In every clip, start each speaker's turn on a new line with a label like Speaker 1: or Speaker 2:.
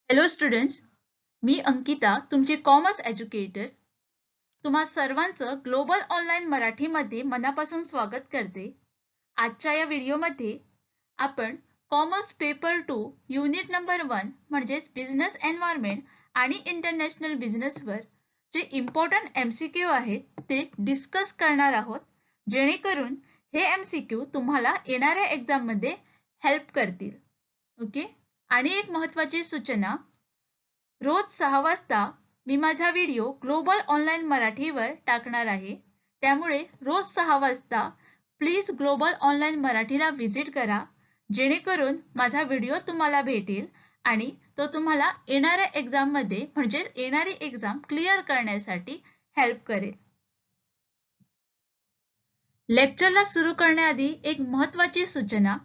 Speaker 1: Hello students, मी अंकिता तुमची commerce educator. तुम्हा सर्वांचं ग्लोबल ऑनलाईन मराठीमध्ये मनापासून स्वागत करते. आजच्या या व्हिडिओमध्ये आपण कॉमर्स पेपर 2 युनिट नंबर 1 म्हणजेच बिझनेस एन्व्हायरमेंट आणि इंटरनॅशनल बिझनेसवर जे इम्पॉर्टंट MCQ आहेत ते डिस्कस करणार आहोत, जेणेकरून हे MCQ तुम्हाला येणाऱ्या एक्झाममध्ये हेल्प करतील. ओके. आणि एक महत्त्वाची सूचना, रोज 6 वाजता मी माझा व्हिडिओ ग्लोबल ऑनलाईन मराठीवर टाकणार आहे. त्यामुळे रोज 6 वाजता प्लीज ग्लोबल ऑनलाईन मराठीला व्हिजिट करा, जेणेकरून माझा व्हिडिओ तुम्हाला भेटेल आणि तो तुम्हाला येणाऱ्या एक्झाममध्ये म्हणजे येणारी एक्झाम क्लिअर करण्यासाठी हेल्प करेल. लेक्चरला सुरू करण्याआधी एक महत्त्वाची सूचना,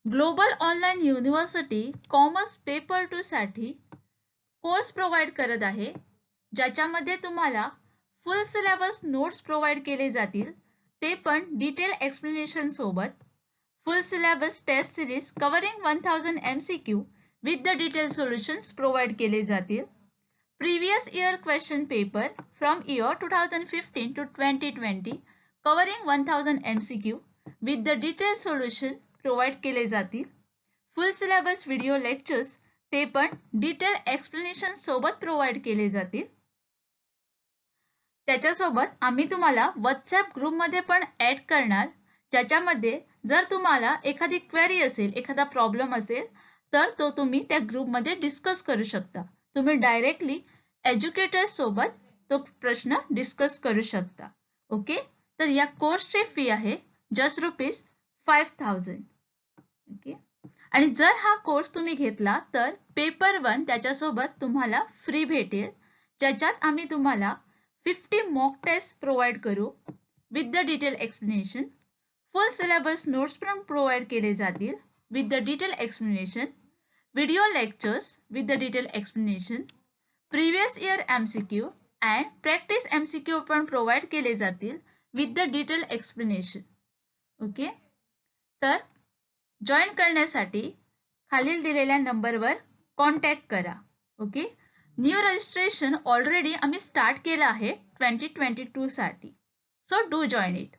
Speaker 1: global online university commerce paper 2 साठी कोर्स प्रोव्हाइड करत आहे, ज्याच्यामध्ये तुम्हाला फुल सिलेबस नोट्स प्रोव्हाइड केले जातील, ते पण डिटेल एक्सप्लेनेशन सोबत. Full syllabus test series covering 1000 MCQ with the detail solutions provide केले जातील. Previous year question paper from year 2015 to 2020 covering 1000 MCQ with the detail solution provide केले जातील. फुल सिलेबस व्हिडिओ लेक्चर्स ते पण डिटेल एक्सप्लेनेशन सोबत provide केले जातील. त्याच्यासोबत आम्ही तुम्हाला व्हॉट्सॲप ग्रुपमध्ये पण ऍड करणार, ज्याच्यामध्ये जर तुम्हाला एखादी क्वेरी असेल, एखादा प्रॉब्लेम असेल, तर तो तुम्ही त्या ग्रुपमध्ये डिस्कस करू शकता. तुम्ही डायरेक्टली एज्युकेटर्स सोबत तो प्रश्न डिस्कस करू शकता. ओके. तर या कोर्सची फी आहे जस्ट ₹5000. ओके. आणि जर हा कोर्स तुम्ही घेतला तर पेपर 1 त्याच्यासोबत तुम्हाला फ्री भेटेल, ज्याच्यात आम्ही तुम्हाला 50 मॉक टेस्ट प्रोव्हाइड करू with the detail explanation. Full syllabus notes पण प्रोव्हाइड केले जातील with the detail explanation. Video lectures with the detail explanation. Previous year MCQ and practice MCQ पण प्रोव्हाइड केले जातील with the detail explanation. Okay. तर join करण्यासाठी खालील दिलेल्या नंबरवर कॉन्टॅक्ट करा. ओके. न्यू रजिस्ट्रेशन ऑलरेडी आम्ही स्टार्ट केलं आहे 2022 साठी. So do join it.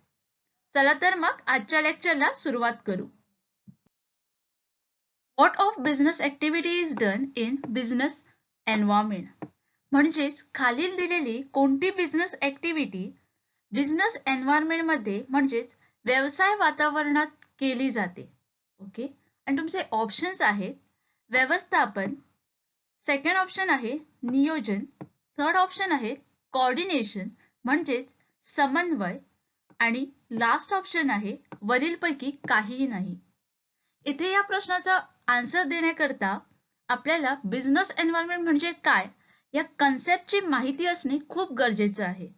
Speaker 1: चला तर मग आजच्या लेक्चरला सुरुवात करू. What of business activity is done in business environment. म्हणजेच खालील दिलेली कोणती बिझनेस ऍक्टिव्हिटी बिझनेस एन्व्हायरमेंट मध्ये म्हणजेच व्यवसाय वातावरणात केली जाते. ओके. आणि तुमचे ऑप्शन्स आहेत व्यवस्थापन, सेकंड ऑप्शन आहे नियोजन, थर्ड ऑप्शन आहे कोऑर्डिनेशन म्हणजेच समन्वय, आणि लास्ट ऑप्शन आहे वरीलपैकी काहीही नाही. इथे या प्रश्नाचा आन्सर देण्याकरता आपल्याला बिझनेस एन्व्हायरमेंट म्हणजे काय या कन्सेप्टची माहिती असणे खूप गरजेचं आहे.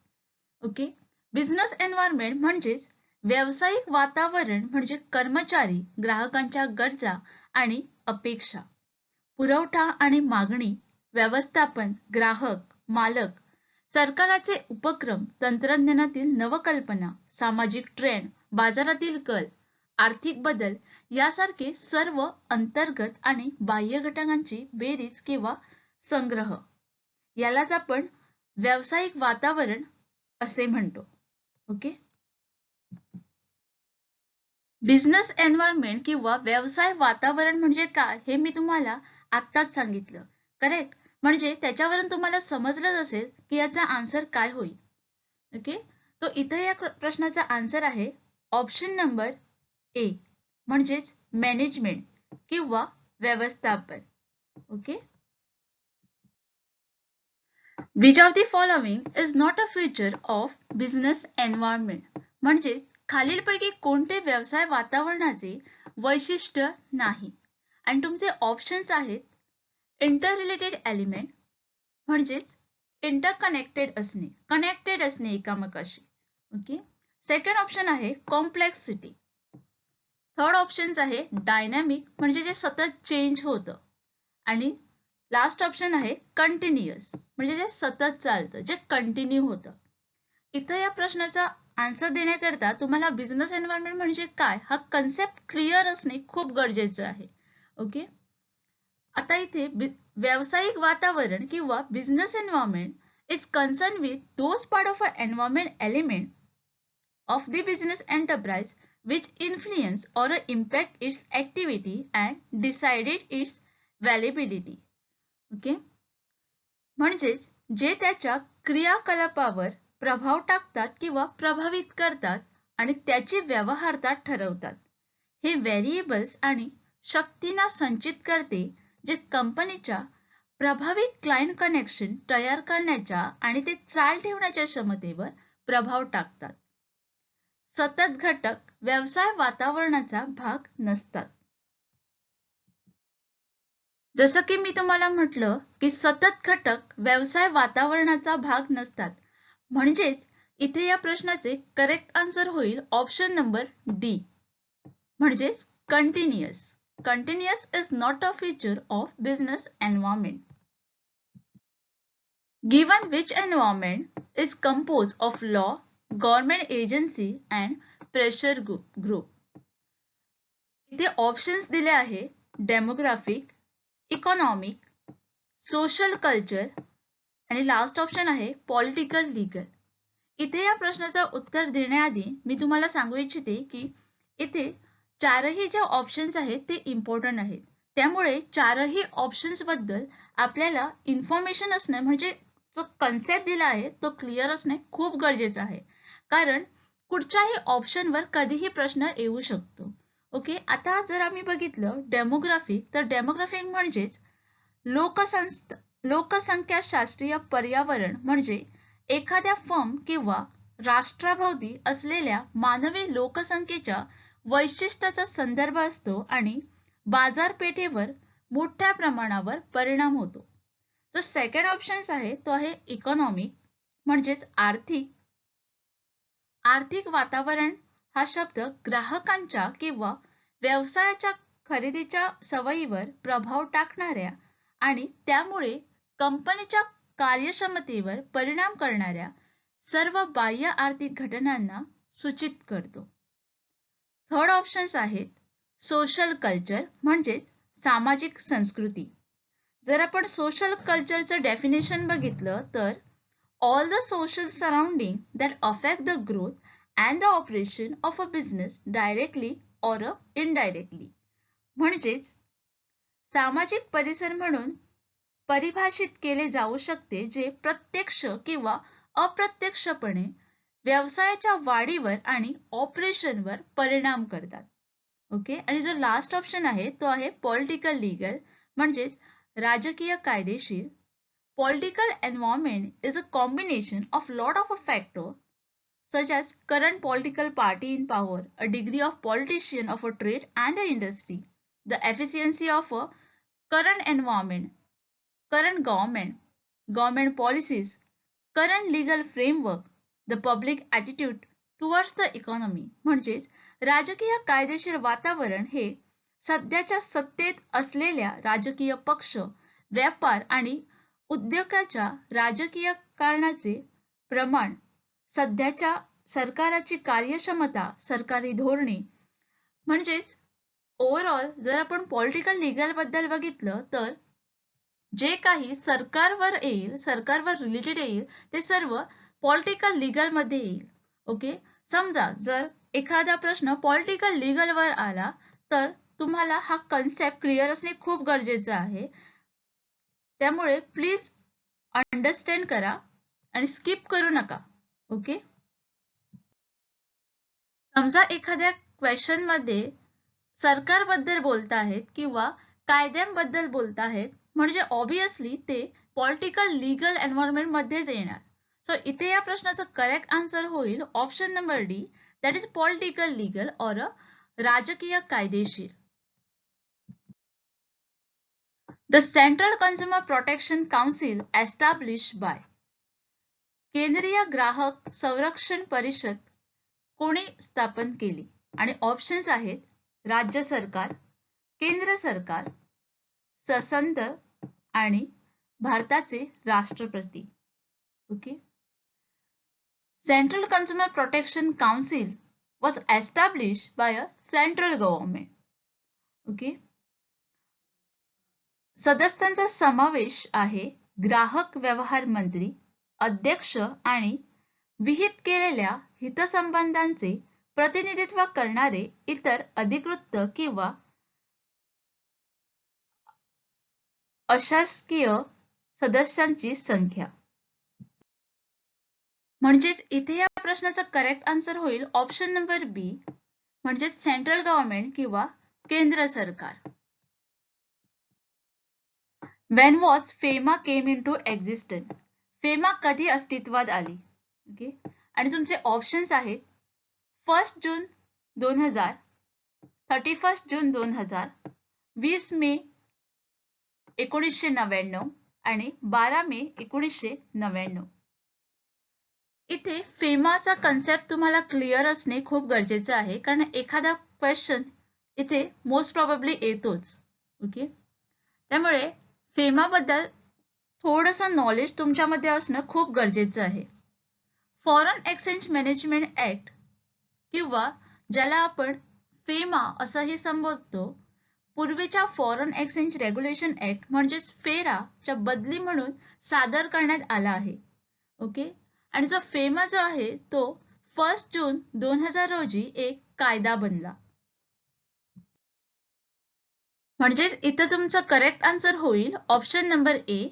Speaker 1: ओके. बिझनेस एन्व्हायरमेंट म्हणजेच व्यावसायिक वातावरण म्हणजे कर्मचारी, ग्राहकांच्या गरजा आणि अपेक्षा, पुरवठा आणि मागणी, व्यवस्थापन, ग्राहक, मालक, सरकाराचे उपक्रम, तंत्रज्ञानातील नवकल्पना, सामाजिक ट्रेंड, बाजारातील कल, आर्थिक बदल यासारखे सर्व अंतर्गत आणि बाह्य घटकांची बेरीज किंवा संग्रह, यालाच आपण व्यावसायिक वातावरण असे म्हणतो. ओके. बिझनेस एन्व्हायरमेंट किंवा व्यवसाय वातावरण म्हणजे काय हे मी तुम्हाला आत्ताच सांगितलं. करेक्ट. म्हणजे त्याच्यावरून तुम्हाला समजलंच असेल की याचा आन्सर काय होईल. ओके. तो इथे या प्रश्नाचा आन्सर आहे ऑप्शन नंबर ए म्हणजेच मॅनेजमेंट किंवा व्यवस्थापन. Okay. Which of the following is not a feature of business environment. म्हणजे खालीलपैकी कोणते व्यवसाय वातावरणाचे वैशिष्ट्य नाही. आणि तुमचे ऑप्शन्स आहेत इंटर रिलेटेड एलिमेंट म्हणजेच इंटरकनेक्टेड असणे, कनेक्टेड असणे एकामेकाशी. ओके. सेकंड ऑप्शन आहे कॉम्प्लेक्सिटी. थर्ड ऑप्शन्स आहे डायनॅमिक म्हणजे जे सतत चेंज होतं. आणि लास्ट ऑप्शन आहे कंटिन्युअस म्हणजे जे सतत चालतं, जे कंटिन्यू होतं. इथं या प्रश्नाचा आन्सर देण्याकरता तुम्हाला बिझनेस एन्व्हायरमेंट म्हणजे काय हा कन्सेप्ट क्लिअर असणे खूप गरजेचं आहे. ओके. आता इथे व्यावसायिक वातावरण किंवा business environment is concern with those part of a environment element of the business enterprise which influence or impact its activity and decided its valuability. Okay? म्हणजेच जे त्याच्या क्रियाकलापावर प्रभाव टाकतात किंवा प्रभावित करतात आणि त्याची व्यवहार्यता ठरवतात. हे व्हेरिएबल्स आणि शक्तींना संचित करते जे कंपनीच्या प्रभावी क्लायंट कनेक्शन तयार करण्याच्या आणि ते चाल ठेवण्याच्या क्षमतेवर प्रभाव टाकतात. सतत घटक व्यवसाय वातावरणाचा भाग नसतात. जसं की मी तुम्हाला म्हटलं की सतत घटक व्यवसाय वातावरणाचा भाग नसतात. म्हणजेच इथे या प्रश्नाचे करेक्ट आन्सर होईल ऑप्शन नंबर डी, म्हणजेच continuous. Continuous is not a feature of business environment. Given which environment is composed of law, government agency and pressure group. इथे ऑप्शन्स दिले आहे डेमोग्राफिक, इकॉनॉमिक, सोशल कल्चर आणि last option आहे political legal. इथे या प्रश्नाचं उत्तर देण्याआधी मी तुम्हाला सांगू इच्छिते की इथे चारही जे ऑप्शन्स आहेत ते इम्पॉर्टंट आहेत. त्यामुळे चारही ऑप्शन्स बद्दल आपल्याला इन्फॉर्मेशन असणे म्हणजे जो कन्सेप्ट दिला आहे तो क्लिअर असणे खूप गरजेचं आहे. कारण कुठच्याही ऑप्शनवर कधीही प्रश्न येऊ शकतो. ओके, आता जर आम्ही बघितलं डेमोग्राफिक, तर डेमोग्राफिक म्हणजेच लोकसंख्याशास्त्रीय पर्यावरण म्हणजे एखाद्या फर्म किंवा राष्ट्राभोवती असलेल्या मानवी लोकसंख्येच्या वैशिष्ट्याचा संदर्भ असतो आणि बाजारपेठेवर मोठ्या प्रमाणावर परिणाम होतो. जो सेकंड ऑप्शन आहे तो आहे इकॉनॉमिक, म्हणजेच आर्थिक वातावरण. हा शब्द ग्राहकांच्या किंवा व्यवसायाच्या खरेदीच्या सवयीवर प्रभाव टाकणाऱ्या आणि त्यामुळे कंपनीच्या कार्यक्षमतेवर परिणाम करणाऱ्या सर्व बाह्य आर्थिक घटनांना सूचित करतो. थर्ड ऑप्शन्स आहेत सोशल कल्चर, म्हणजेच सामाजिक संस्कृती. जर आपण सोशल कल्चरचं डेफिनेशन बघितलं तर all the social surrounding that affect the growth and the operation of a business directly or indirectly. म्हणजेच सामाजिक परिसर म्हणून परिभाषित केले जाऊ शकते जे प्रत्यक्ष किंवा अप्रत्यक्षपणे व्यवसायाच्या वाढीवर आणि ऑपरेशनवर परिणाम करतात. ओके, आणि जो लास्ट ऑप्शन आहे तो आहे पॉलिटिकल लीगल, म्हणजेच राजकीय कायदेशीर. Political environment is a combination of lot of factors such as current political party in power, a degree of politician of a trade and a industry, the efficiency of a current environment, current government policies, current legal framework, the public attitude towards the economy. म्हणजेच राजकीय कायदेशीर वातावरण हे सध्याच्या सत्तेत असलेल्या राजकीय पक्ष, व्यापार आणि उद्योगाच्या राजकीय कारणाचे प्रमाण, सध्याच्या सरकाराची कार्यक्षमता, सरकारी धोरणे. म्हणजेच ओव्हरऑल जर आपण पॉलिटिकल लीगल बद्दल बघितलं तर जे काही सरकारवर येईल, सरकारवर रिलेटेड येईल ते सर्व पॉलिटिकल लीगल मध्ये येईल. ओके, समजा जर एखादा प्रश्न पॉलिटिकल लीगल वर आला तर तुम्हाला हा कन्सेप्ट क्लिअर असणे खूप गरजेचं आहे. त्यामुळे प्लीज अंडरस्टँड करा आणि स्किप करू नका. ओके, समजा एखाद्या क्वेश्चन मध्ये सरकारबद्दल बोलत आहेत किंवा कायद्यांबद्दल बोलत आहेत म्हणजे ऑब्वियसली ते पॉलिटिकल लीगल एन्व्हायरमेंट मध्येच येणार. सो इथे या प्रश्नाचं करेक्ट आन्सर होईल option number D, that is political legal और राजकीय कायदेशीर. The Central Consumer Protection Council established by केंद्रीय ग्राहक संरक्षण परिषद कोणी स्थापन केली? आणि ऑप्शन्स आहेत राज्य सरकार, केंद्र सरकार, संसद आणि भारताचे राष्ट्रपती. Okay, Central Consumer Protection Council was established by a central government. Okay, सदस्यांचा समावेश आहे ग्राहक व्यवहार मंत्री, अध्यक्ष आणि विहित केलेल्या हितसंबंधांचे प्रतिनिधित्व करणारे इतर अधिकृत किंवा अशासकीय सदस्यांची संख्या. म्हणजेच इथे या प्रश्नाचा करेक्ट आन्सर होईल ऑप्शन नंबर बी, म्हणजेच सेंट्रल गव्हर्नमेंट किंवा केंद्र सरकार. When was FEMA came into existence? FEMA कधी अस्तित्वात आली? ओके, आणि तुमचे ऑप्शन्स आहेत 1 जून 2000, 31 जून 2000, 20 मे 1999 आणि 12 मे 1999. इथे फेमाचा कन्सेप्ट तुम्हाला क्लिअर असणे खूप गरजेचे आहे, कारण एखादा क्वेश्चन इथे मोस्ट प्रोबेबली येतोच. ओके, त्यामुळे फेमाबद्दल थोडंसं नॉलेज तुमच्यामध्ये असणं खूप गरजेचं आहे. फॉरेन एक्सचेंज मॅनेजमेंट ऍक्ट किंवा ज्याला आपण फेमा असंही संबोधतो, पूर्वीच्या फॉरेन एक्सचेंज रेग्युलेशन ऍक्ट म्हणजेच फेराच्या बदली म्हणून सादर करण्यात आला आहे. ओके, आणि जो फेमा जो आहे तो 1 जून 2000 रोजी एक कायदा बनला. म्हणजेच इथं तुमचं करेक्ट आन्सर होईल ऑप्शन नंबर ए,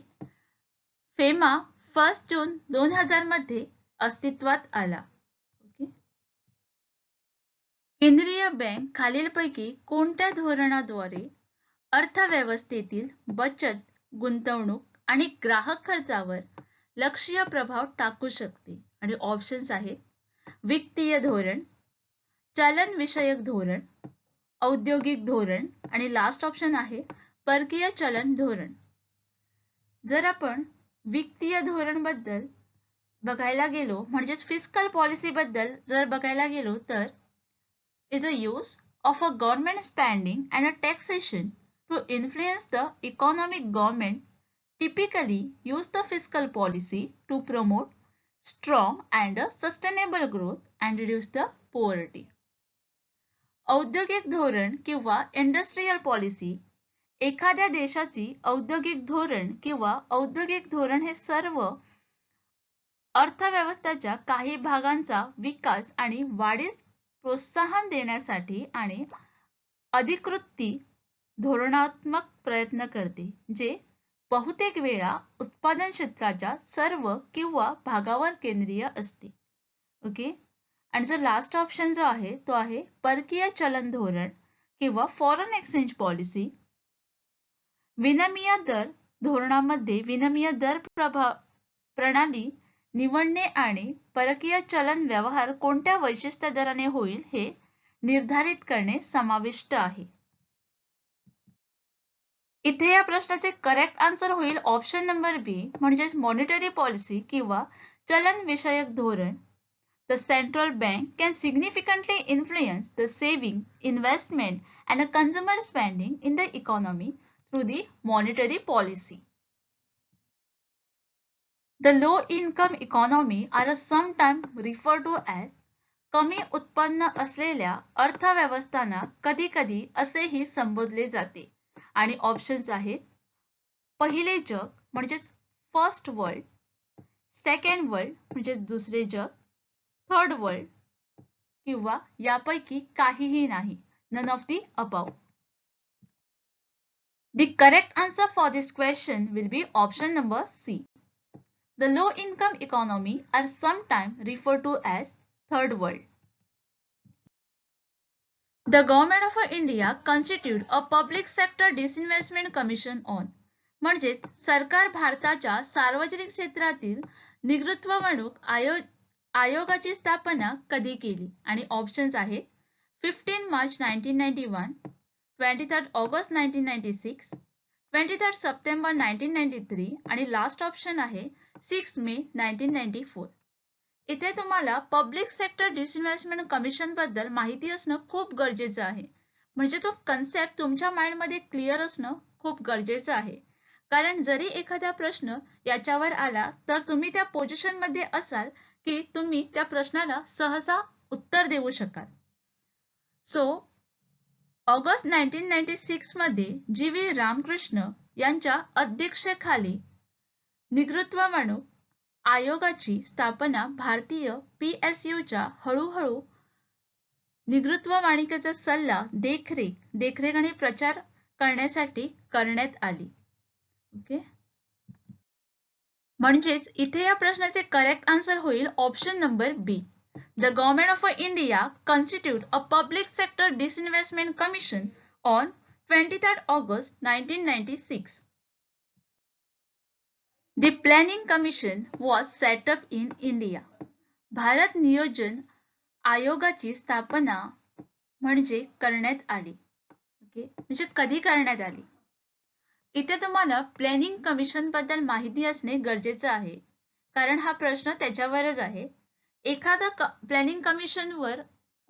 Speaker 1: फेमा 1 जून 2000 मध्ये अस्तित्वात आला. ओके, केंद्रीय बँक खालीलपैकी कोणत्या धोरणाद्वारे अर्थव्यवस्थेतील बचत, गुंतवणूक आणि ग्राहक खर्चावर लक्षणीय प्रभाव टाकू शकते? आणि ऑप्शन्स आहेत वित्तीय धोरण, चलन विषयक धोरण, औद्योगिक धोरण आणि लास्ट ऑप्शन आहे परकीय चलन धोरण. जर आपण वित्तीय धोरण बद्दल बघायला गेलो, म्हणजेच फिस्कल पॉलिसी बद्दल जर बघायला गेलो, तर is a use of a government spending and a taxation to influence the economic. Government typically use the fiscal policy to promote strong and sustainable growth and reduce the poverty. औद्योगिक धोरण किंवा industrial policy, एखाद्या देशाची औद्योगिक धोरण किंवा औद्योगिक धोरण हे सर्व अर्थव्यवस्थेच्या काही भागांचा विकास आणि वाढीस प्रोत्साहन देण्यासाठी आणि अधिकृत धोरणात्मक प्रयत्न करते, जे बहुतेक वेळा उत्पादन क्षेत्राच्या सर्व किंवा भागावर केंद्रीय असते. ओके, आणि जो लास्ट ऑप्शन जो आहे तो आहे परकीय चलन धोरण किंवा फॉरेन एक्सचेंज पॉलिसी. विनिमय दर धोरणामध्ये विनिमय दर प्रणाली निवडणे आणि परकीय चलन व्यवहार कोणत्या वैशिष्ट्य दराने होईल हे निर्धारित करणे समाविष्ट आहे. इथे या प्रश्नाचे करेक्ट आन्सर होईल ऑप्शन नंबर बी, म्हणजेच मॉनिटरी पॉलिसी किंवा चलन विषयक धोरण. The central bank can significantly influence the saving, investment and consumer spending in the economy through the monetary policy. The low income economy are sometimes referred to as कमी उत्पन्न असलेल्या अर्थव्यवस्थांना कधी कधी असेही संबोधले जाते. आणि ऑप्शन्स आहेत पहिले जग म्हणजेच फर्स्ट वर्ल्ड, सेकंड वर्ल्ड म्हणजेच दुसरे जग, थर्ड वर्ल्ड किंवा यापैकी काहीही नाही, none of the above. The correct answer for this question will be option number C. The low income economy are sometimes referred to as third world. The government of India constituted a public sector disinvestment commission on. म्हणजेच सरकार भारताच्या सार्वजनिक क्षेत्रातील निवृत्तवणूक आयोगाची स्थापना कधी केली? आणि ऑप्शन्स आहेत 15 मार्च 1991, 23 ऑगस्ट 1996, 23 सप्टेंबर 1993 आणि लास्ट ऑप्शन आहे 6 मे 1994. इथे तुम्हाला पब्लिक सेक्टर डिसइन्व्हेस्टमेंट कमिशन बद्दल माहिती असणं खूप गरजेचं आहे. म्हणजे तो कन्सेप्ट तुमच्या माइंडमध्ये क्लिअर असणं खूप गरजेचं आहे. कारण जरी एखादा प्रश्न याच्यावर आला तर तुम्ही त्या पोझिशन मध्ये असाल की तुम्ही त्या प्रश्नाला सहसा उत्तर देऊ शकाल. सो ऑगस्ट 1996 मध्ये जी व्ही रामकृष्ण यांच्या अध्यक्षतेखाली निवृत्तीवेतन आयोगाची स्थापना भारतीय PSUच्या हळूहळू निवृत्तीवेतनाचा सल्ला देखरेख आणि प्रचार करण्यासाठी करण्यात आली. ओके, म्हणजेच इथे या प्रश्नाचे करेक्ट आन्सर होईल option number B. The Government of India constituted a public sector disinvestment commission on 23rd August 1996. The Planning Commission was set up in India. Bharat नियोजन आयोगाची स्थापना म्हणजे करण्यात आली. ओके, म्हणजे कधी करण्यात आली. इथे तुम्हाला प्लॅनिंग कमिशन बद्दल माहिती असणे गरजेचे आहे, कारण हा प्रश्न त्याच्यावरच आहे. एखादा प्लॅनिंग कमिशन वर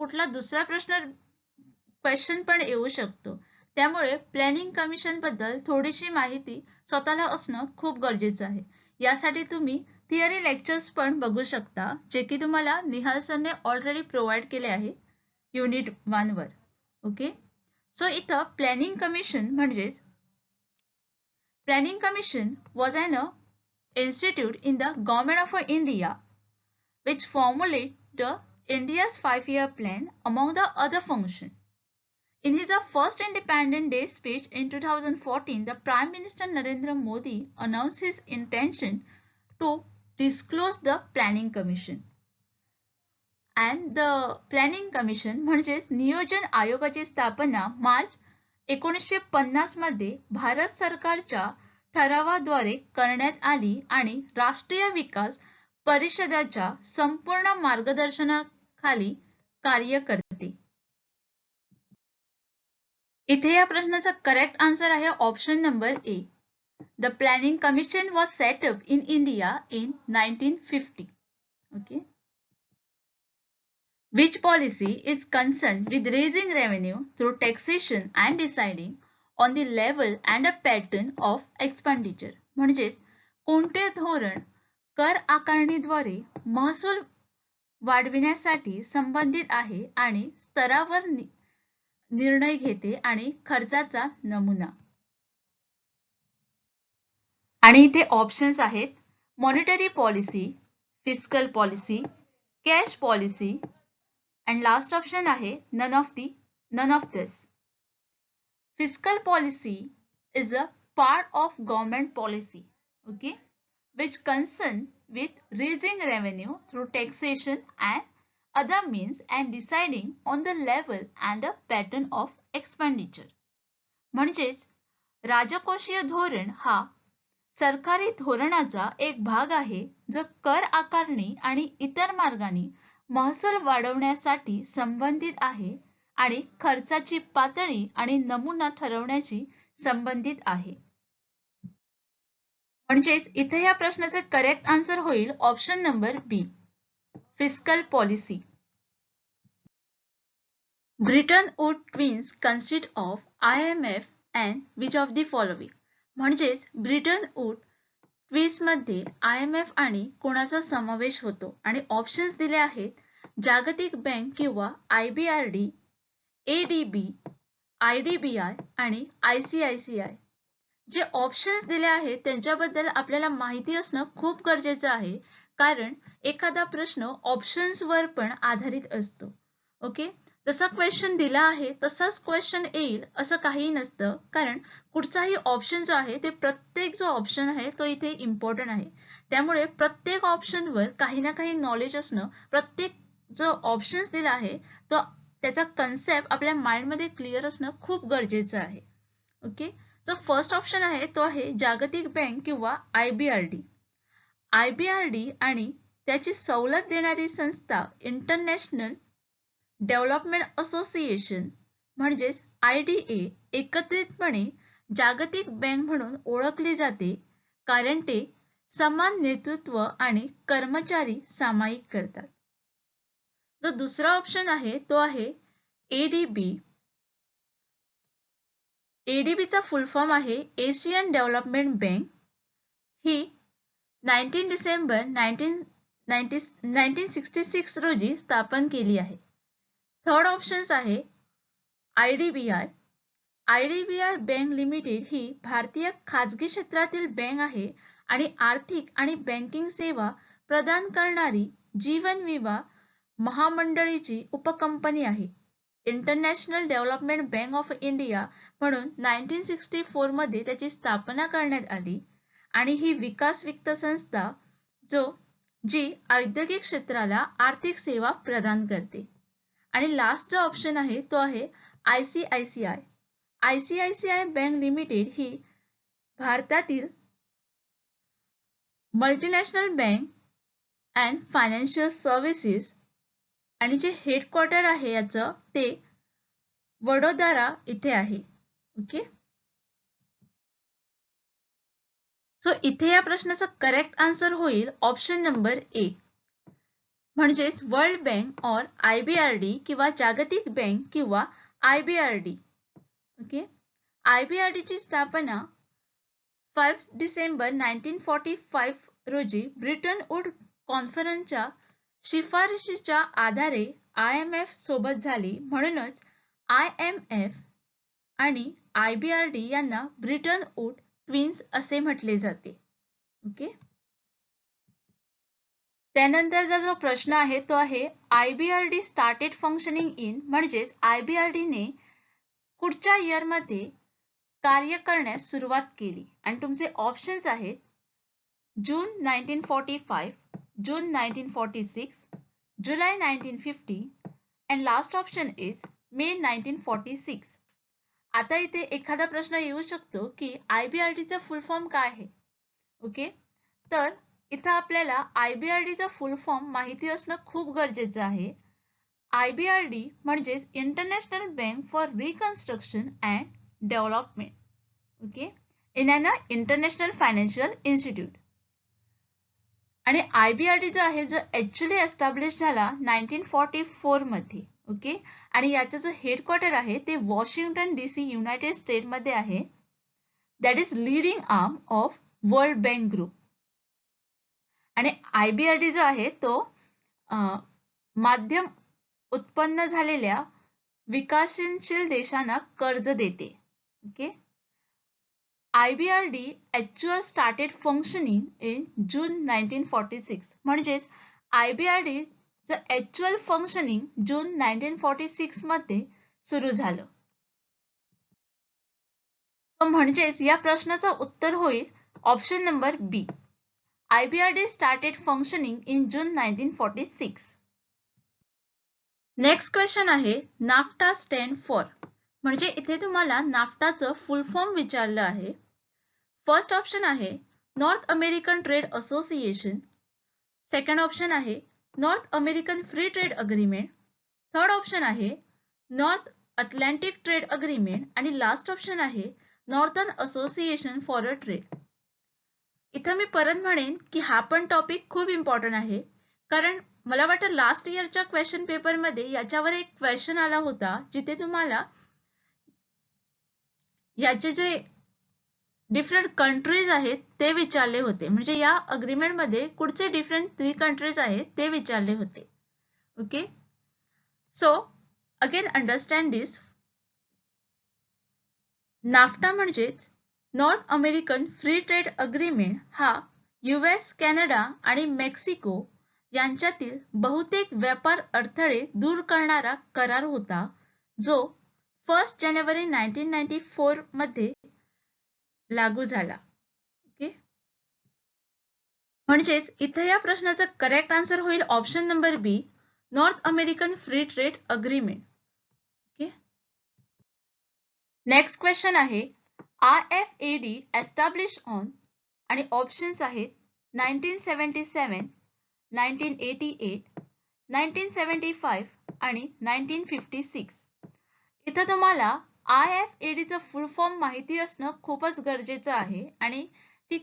Speaker 1: कुठला दुसरा क्वेश्चन पण येऊ शकतो. त्यामुळे प्लॅनिंग कमिशन बद्दल थोडीशी माहिती स्वतःला असणं खूप गरजेचं आहे. यासाठी तुम्ही थिअरी लेक्चर्स पण बघू शकता, जे की तुम्हाला निहाल सरने ऑलरेडी प्रोव्हाइड केले आहे युनिट 1 वर. ओके, सो इथं प्लॅनिंग कमिशन म्हणजेच planning commission was an institute in the Government of India which formulated India's 5-year plan among the other functions. In his first Independence Day speech in 2014, the Prime Minister Narendra Modi announced his intention to disclose the Planning Commission. And the Planning Commission म्हणजेच नियोजन आयोगाची स्थापना मार्च 1950 मध्ये भारत सरकारच्या ठरावाद्वारे करण्यात आली आणि राष्ट्रीय विकास परिषदेच्या संपूर्ण मार्गदर्शनाखाली कार्य करते. इथे या प्रश्नाचा करेक्ट आन्सर आहे option number A. The planning commission was set up in India in 1950. Okay, which policy is concerned with raising revenue through taxation and deciding on the level and a pattern of expenditure. म्हणजेच कोणते धोरण कर आकारणीद्वारे महसूल वाढविण्यासाठी संबंधित आहे आणि स्तरावर निर्णय घेते आणि खर्चाचा नमुना. आणि इथे ऑप्शन्स आहेत monetary policy, fiscal policy, cash policy and last option आहे none of this. Fiscal policy is a part of government policy, okay, which concern with raising revenue through taxation and other means and deciding on the level and a pattern of expenditure. म्हणजेच राजकोषीय धोरण हा सरकारी धोरणाचा एक भाग आहे, जो कर आकारणी आणि इतर मार्गांनी महसूल वाढवण्यासाठी संबंधित आहे आणि खर्चाची पातळी आणि नमुना ठरवण्याची संबंधित आहे. म्हणजेच इथे या प्रश्नाचे करेक्ट आन्सर होईल option number B. Fiscal policy. Bretton Wood twins consist of IMF and which of the following. म्हणजेच ब्रिटन वूड ट्विन्स मध्ये IMF आणि कोणाचा समावेश होतो आणि ऑप्शन्स दिले आहेत जागतिक बँक किंवा IBRD, ADB, IDBI आणि ICICI. जे ऑप्शन्स दिले आहेत त्यांच्याबद्दल आपल्याला माहिती असणं खूप गरजेचं आहे, कारण एखादा प्रश्न ऑप्शन्स वर पण आधारित असतो. ओके, जसा क्वेश्चन दिला आहे तसाच क्वेश्चन येईल असं काही नसतं, कारण कुठचाही ऑप्शन जो आहे ते प्रत्येक जो ऑप्शन आहे तो इथे इम्पॉर्टंट आहे. त्यामुळे प्रत्येक ऑप्शनवर काही ना काही नॉलेज असणं, प्रत्येक जो ऑप्शन्स दिला आहे तो त्याचा कन्सेप्ट आपल्या माइंडमध्ये क्लिअर असणं खूप गरजेचं आहे. ओके, जो फर्स्ट ऑप्शन आहे तो आहे जागतिक बँक किंवा IBRD. IBRD आणि त्याची सवलत देणारी संस्था इंटरनॅशनल डेव्हलपमेंट असोसिएशन म्हणजेच IDA एकत्रितपणे जागतिक बँक म्हणून ओळखली जाते, कारण ते समान नेतृत्व आणि कर्मचारी सामायिक करतात. जो दुसरा ऑप्शन आहे तो आहे ADB. ADB चा फुल फॉर्म आहे एशियन डेव्हलपमेंट बँक. ही 19 डिसेंबर 1966 रोजी स्थापन केली आहे. थर्ड ऑप्शन आहे IDBI. IDBI बँक लिमिटेड ही भारतीय खाजगी क्षेत्रातील बँक आहे आणि आर्थिक आणि बँकिंग सेवा प्रदान करणारी जीवन विमा महामंडळीची उपकंपनी आहे. International development bank of India म्हणून 1964 मध्ये त्याची स्थापना करण्यात आली आणि ही विकास वित्त संस्था जी औद्योगिक क्षेत्राला आर्थिक सेवा प्रदान करते. आणि लास्ट जो ऑप्शन आहे तो आहे ICICI. ICICI बँक लिमिटेड ही भारतातील multinational bank and financial services आणि जे हेडक्वार्टर आहे याचं ते वडोदरा इथे आहे. ओके, सो इथे या प्रश्नाचा करेक्ट आन्सर होईल ऑप्शन नंबर ए, म्हणजेच वर्ल्ड बँक और IBRD किंवा जागतिक बँक किंवा IBRD. ओके, IBRD ची स्थापना 5 डिसेंबर 1945 रोजी ब्रिटन वूड कॉन्फरन्सच्या शिफारशीच्या आधारे IMF सोबत झाली. म्हणूनच IMF आणि IBRD यांना ब्रिटन वूड ट्विन्स असे म्हटले जाते. ओके, त्यानंतरचा जो प्रश्न आहे तो आहे IBRD स्टार्टेड फंक्शनिंग इन, म्हणजेच IBRD ने कुठच्या इयर मध्ये कार्य करण्यास सुरुवात केली. आणि तुमचे ऑप्शन्स आहेत जून 1945, जून 1946, जुलै 1950 and लास्ट ऑप्शन इज मे 1946. आता इथे एखादा प्रश्न येऊ शकतो की IBRD चा फुल फॉर्म काय आहे. ओके, तर इथं आपल्याला IBRD चा फुल फॉर्म माहिती असणं खूप गरजेचं आहे. IBRD म्हणजेच international bank for reconstruction and development. Okay, in an international financial institute. आणि IBRD जो आहे जो ऍक्च्युअली एस्टॅब्लिश झाला 1944 मध्ये. ओके, आणि याचं जे हेडक्वार्टर आहे ते वॉशिंग्टन DC युनायटेड स्टेट मध्ये आहे. That is leading arm of world Bank group. आणि IBRD जो आहे तो माध्यम उत्पन्न झालेल्या विकसनशील देशांना कर्ज देते. Okay, IBRD actual started functioning in June 1946. म्हणजेच IBRD चं actual functioning जून 1946 मध्ये सुरू झालं. म्हणजेच या प्रश्नाचं उत्तर होईल option number B, IBRD started functioning in June 1946. Next question आहे नाफ्टा स्टँड फॉर, म्हणजे इथे तुम्हाला नाफ्टाचं फुल फॉर्म विचारलं आहे. फर्स्ट ऑप्शन आहे North American trade association, second option आहे North American free trade agreement, third option आहे नॉर्थ अटलांटिक ट्रेड अग्रीमेंट आणि लास्ट ऑप्शन आहे northern association for a trade. इथं मी परत म्हणेन की हा पण टॉपिक खूप इम्पॉर्टंट आहे, कारण मला वाटतं लास्ट इयरच्या क्वेश्चन पेपर मध्ये याच्यावर एक क्वेश्चन आला होता जिथे तुम्हाला याचे जे डिफरंट कंट्रीज आहेत ते विचारले होते. म्हणजे या अग्रीमेंट मध्ये कुठचे डिफरंट 3 कंट्रीज आहेत ते विचारले होते. ओके, सो अगेन अंडरस्टँड दिस. नाफ्टा म्हणजेच north American free trade agreement हा US, कॅनडा आणि मेक्सिको यांच्यातील बहुतेक व्यापार अडथळे दूर करणारा करार होता जो 1 जानेवारी 1994 मध्ये लागू झाला. ओके, म्हणजेच इथे या प्रश्नाचं करेक्ट आन्सर होईल option number B, North American free trade agreement. Okay, next question आहे IFAD एस्टॅब्लिश ऑन, आणि ऑप्शन्स आहेत 1977, 1988, 1975 आणि 1956. इथं तुम्हाला IFAD चं फुल फॉर्म माहिती असणं खूपच गरजेचं आहे आणि ती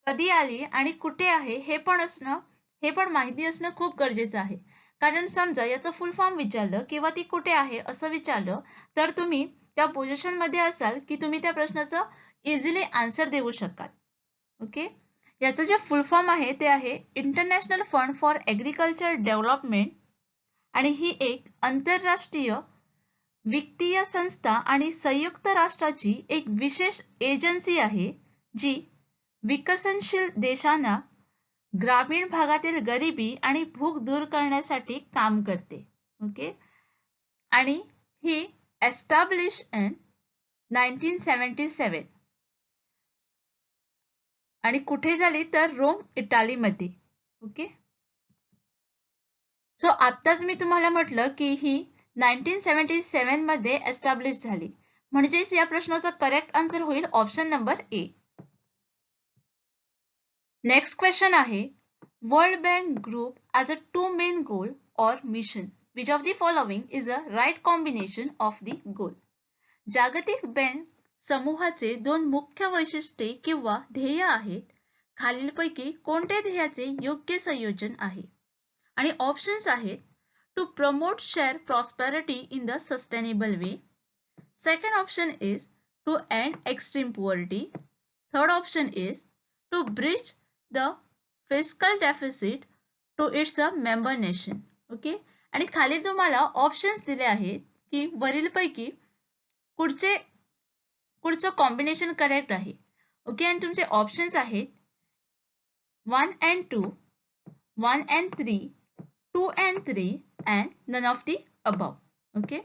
Speaker 1: कधी आली आणि कुठे आहे हे पण माहिती असणं खूप गरजेचं आहे. कारण समजा याचं फुल फॉर्म विचारलं किंवा ती कुठे आहे असं विचारलं तर तुम्ही त्या पोझिशन मध्ये असाल की तुम्ही त्या प्रश्नाचं इझिली आन्सर देऊ शकाल. ओके, याचं जे फुल फॉर्म आहे ते आहे international fund for agriculture development आणि ही एक आंतरराष्ट्रीय वित्तीय संस्था आणि संयुक्त राष्ट्राची एक विशेष एजन्सी आहे जी विकसनशील देशांना ग्रामीण भागातील गरिबी आणि भूक दूर करण्यासाठी काम करते. ओके, आणि ही एस्टॅब्लिश इन 1977 आणि कुठे झाली तर रोम, इटालीमध्ये. ओके, सो आत्ताच मी तुम्हाला म्हटलं की ही 1977 मध्ये एस्टॅब्लिश झाली. म्हणजेच या प्रश्नाचा करेक्ट आन्सर होईल option number A. Next question आहे, World Bank group as a two main goal और mission which of the following is a right combination of the goal. जागतिक बँक समूहाचे दोन मुख्य वैशिष्ट्ये किंवा ध्येय आहेत. खालीलपैकी कोणत्या ध्येयाचे योग्य संयोजन आहे? आणि ऑप्शन्स आहेत, to promote share prosperity in the sustainable way. Second option is to end extreme poverty. Third option is to bridge the fiscal deficit to its a member nation. Okay, आणि खाली तुम्हाला ऑप्शन्स दिले आहेत की वरीलपैकी पुढचं combination correct आहे. Okay, आणि तुमचे ऑप्शन्स आहेत 1 and 2, 1 and 3, 2 and 3 and none of the above. Okay,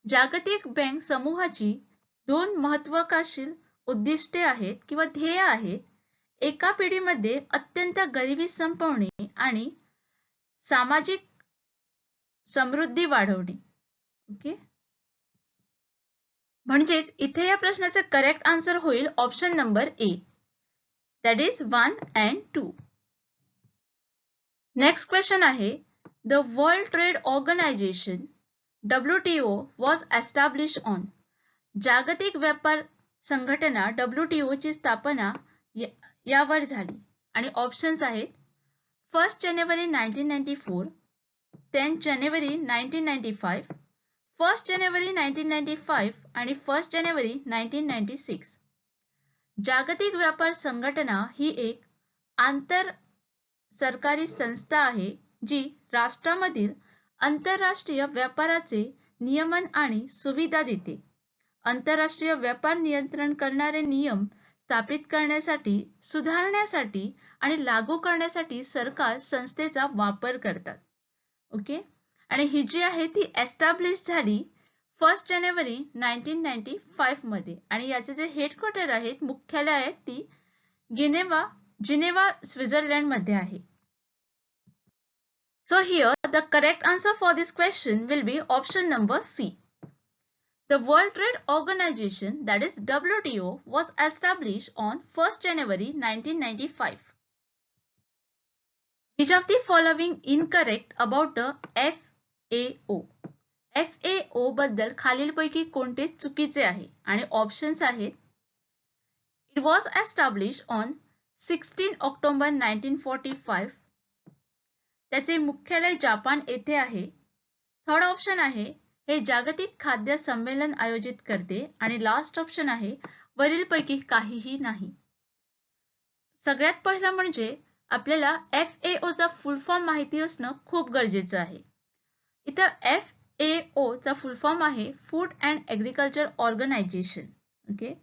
Speaker 1: जागतिक बँक समूहाची दोन महत्त्वाकांक्षी उद्दिष्टे आहेत किंवा ध्येय आहेत. एका पिढीमध्ये अत्यंत गरिबी संपवणे आणि सामाजिक समृद्धी वाढवणे. ओके, म्हणजेच इथे या प्रश्नाचे करेक्ट आन्सर होईल option number A, that is 1 and 2. Next question आहे, the World Trade Organization WTO was establish on. जागतिक व्यापार संघटना WTO ची स्थापना यावर झाली. आणि ऑप्शन्स आहेत 1 जानेवारी 1994, 10 जानेवारी 1995, 1 जानेवारी 1995 आणि 1 जानेवारी 1996. जागतिक व्यापार संघटना ही एक आंतर सरकारी संस्था आहे जी राष्ट्रांमधील आंतरराष्ट्रीय व्यापाराचे नियमन आणि सुविधा देते. आंतरराष्ट्रीय व्यापार नियंत्रण करणारे नियम स्थापित करण्यासाठी, सुधारण्यासाठी आणि लागू करण्यासाठी सरकार संस्थेचा वापर करतात. ओके, आणि ही जी आहे ती एस्टॅब्लिश झाली 1 जानेवारी 1995 मध्ये. आणि याचे जे हेडक्वार्टर आहेत, मुख्यालय आहेत, ती जिनेवा स्वित्झर्लंड मध्ये आहे. So here the correct answer for this question will be option number C. The World Trade Organization, that is WTO, was established on 1st January 1995. Which of the following incorrect about the FAO? FAO बद्दल खालीलपैकी कोणते चुकीचे आहे? आणि options आहेत, It was established on 16 October 1945. त्याचे मुख्यालय Japan येथे आहे. थर्ड ऑप्शन आहे, हे जागतिक खाद्य संमेलन आयोजित करते. आणि लास्ट ऑप्शन आहे, वरीलपैकी काहीही नाही. सगळ्यात पहिलं म्हणजे आपल्याला FAO चा फुल फॉर्म माहिती असणं खूप गरजेचं आहे. इथं FAO चा फुल फॉर्म आहे food and agriculture organisation. Okay,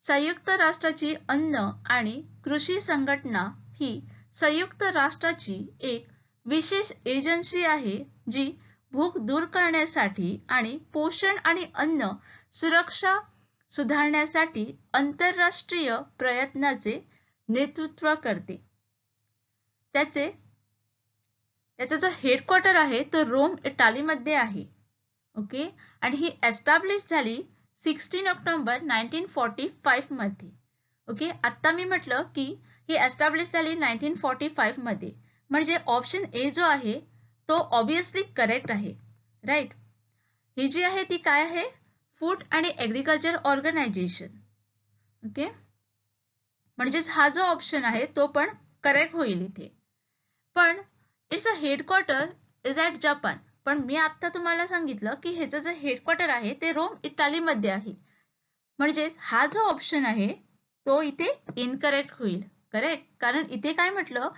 Speaker 1: संयुक्त राष्ट्राची अन्न आणि कृषी संघटना ही संयुक्त राष्ट्राची एक विशेष एजन्सी आहे जी भूक दूर करण्यासाठी आणि पोषण आणि अन्न सुरक्षा सुधारण्यासाठी आंतरराष्ट्रीय प्रयत्नाचे नेतृत्व करते. त्याचा जो हेडक्वार्टर आहे तो रोम, इटालीमध्ये आहे. ओके, आणि ही एस्टॅब्लिश झाली 16 ऑक्टोबर 1945 मध्ये. ओके, आता मी म्हटलं की ही एस्टॅब्लिश झाली 1945 मध्ये. म्हणजे ऑप्शन ए जो आहे तो ऑब्वियसली करेक्ट आहे. राईट, ही जी आहे ती काय आहे, फूड आणि ॲग्रिकल्चर ऑर्गनायझेशन. ओके, म्हणजेच हा जो ऑप्शन आहे तो पण करेक्ट होईल इथे. पण it's a headquarter is at Japan. पण मी आता तुम्हाला सांगितलं की ह्याचं जे हेडक्वार्टर आहे ते रोम, इटालीमध्ये आहे. म्हणजेच हा जो ऑप्शन आहे तो इथे इनकरेक्ट होईल. करेक्ट, कारण इथे काय म्हटलं,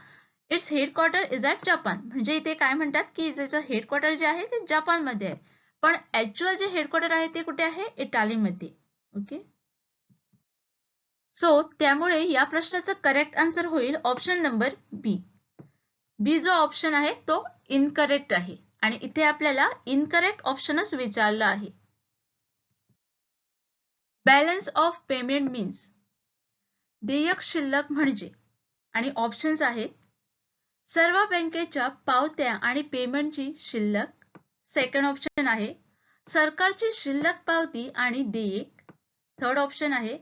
Speaker 1: its headquarter is at Japan. म्हणजे इथे काय म्हणतात की ज्याचं हेडक्वार्टर जे आहे ते जपानमध्ये आहे. पण ऍक्च्युअल जे हेडक्वार्टर आहे ते कुठे आहे? इटालीमध्ये. ओके, सो त्यामुळे या प्रश्नाचं करेक्ट आन्सर होईल ऑप्शन नंबर बी. बी जो ऑप्शन आहे तो इनकरेक्ट आहे आणि इथे आपल्याला इनकरेक्ट ऑप्शनच विचारलं आहे. बॅलन्स ऑफ पेमेंट मीन्स देयक शिल्लक म्हणजे, आणि ऑप्शन्स आहेत सर्व बँकेच्या पावत्या आणि पेमेंटची शिल्लक. सेकंड ऑप्शन आहे सरकारची शिल्लक पावती आणि देयक. थर्ड ऑप्शन आहे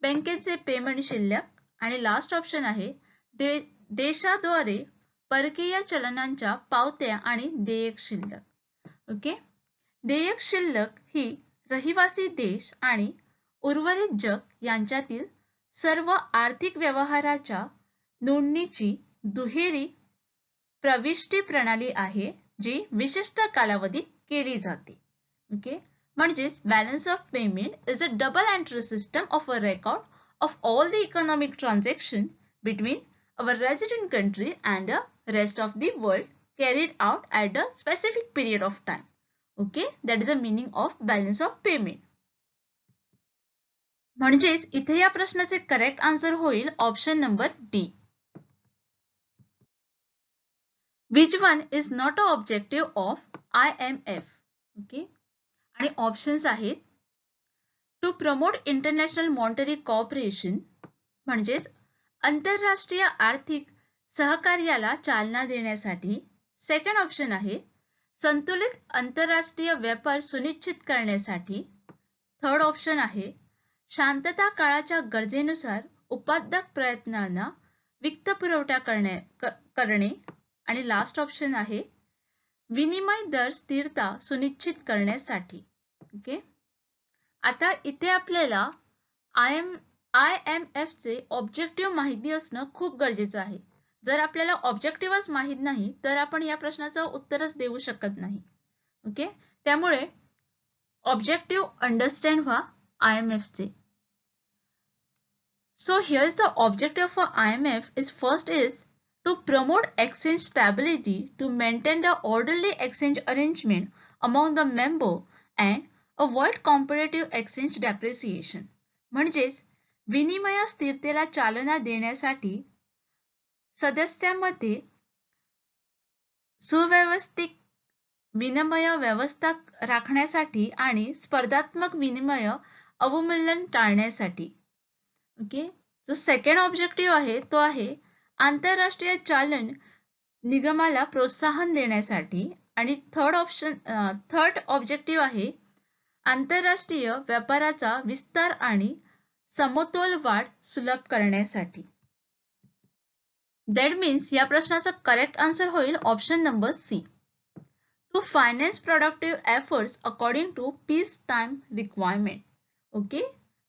Speaker 1: बँकेचे पेमेंट शिल्लक. आणि लास्ट ऑप्शन आहे देशाद्वारे परकीय चलनांच्या पावत्या आणि देयक शिल्लक. ओके, देयक शिल्लक ही रहिवासी देश आणि उर्वरित जग यांच्यातील सर्व आर्थिक व्यवहाराच्या नोंदणीची दुहेरी प्रविष्टी प्रणाली आहे जी विशिष्ट कालावधीत केली जाते. ओके, म्हणजेच balance of payment is a double entry system of a record of all the economic transaction between our resident country and the rest of the world carried out at a specific period of time. Okay, that is the meaning of balance of payment. म्हणजेच इथे या प्रश्नाचे correct answer होईल option number D. Which one is not an objective of IMF? Okay, आणि options आहेत to promote international monetary corporation म्हणजेच आंतरराष्ट्रीय आर्थिक सहकार्याला चालना देण्यासाठी. सेकंड ऑप्शन आहे संतुलित आंतरराष्ट्रीय व्यापार सुनिश्चित करण्यासाठी. थर्ड ऑप्शन आहे शांतता काळाच्या गरजेनुसार उत्पादक प्रयत्नांना वित्तपुरवठा करणे. आणि लास्ट ऑप्शन आहे विनिमय दर स्थिरता सुनिश्चित करण्यासाठी. ओके, आता इथे आपल्याला IMF चे ऑब्जेक्टिव्ह माहिती असणं खूप गरजेचं आहे. जर आपल्याला ऑब्जेक्टिव्हच माहित नाही तर आपण या प्रश्नाचं उत्तरच देऊ शकत नाही. ओके, त्यामुळे ऑब्जेक्टिव्ह अंडरस्टँड व्हा IMF चे. So here is the objective for IMF is first is to promote exchange stability, to maintain the orderly exchange arrangement among the member and avoid competitive exchange depreciation. म्हणजेच विनिमय स्थिरतेला चालना देण्यासाठी सदस्यांमध्ये सुव्यवस्थित विनिमय व्यवस्था राखण्यासाठी आणि स्पर्धात्मक विनिमय अवमूल्यन टाळण्यासाठी. ओके, जो सेकंड ऑब्जेक्टिव्ह आहे तो आहे आंतरराष्ट्रीय चालन निगमाला प्रोत्साहन देण्यासाठी. आणि थर्ड ऑब्जेक्टिव्ह आहे आंतरराष्ट्रीय व्यापाराचा विस्तार आणि समतोल वाढ सुलभ करण्यासाठी. दॅट मीन्स या प्रश्नाचा करेक्ट आन्सर होईल option number C. To finance productive efforts according to peace time requirement. Okay,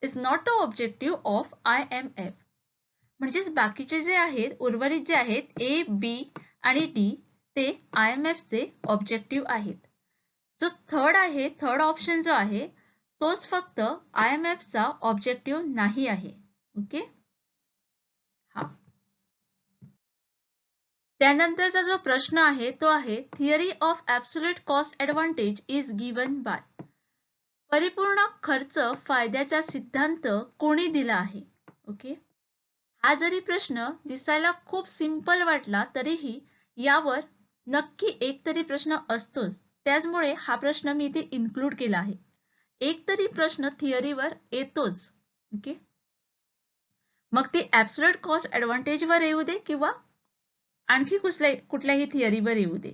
Speaker 1: is not the objective of IMF. म्हणजेच बाकीचे जे आहेत उर्वरित जे आहेत A, B आणि D ते IMF चे ऑब्जेक्टिव्ह आहेत. जो थर्ड ऑप्शन जो आहे तोच फक्त IMF चा ऑब्जेक्टिव्ह नाही आहे. ओके, हा. त्यानंतरचा जो प्रश्न आहे तो आहे theory of absolute cost advantage is given bye. परिपूर्ण खर्च फायद्याचा सिद्धांत कोणी दिला आहे? ओके, हा जरी प्रश्न दिसायला खूप सिंपल वाटला तरीही यावर नक्की एक तरी प्रश्न असतोच. त्याचमुळे हा प्रश्न मी इथे इन्क्लूड केला आहे. एक तरी प्रश्न थिअरीवर येतोच. ओके, मग ते ऍब्सोल्यूट कॉस्ट ऍडव्हान्टेज वर येऊ दे किंवा आणखी कुठल्याही थिअरीवर येऊ दे,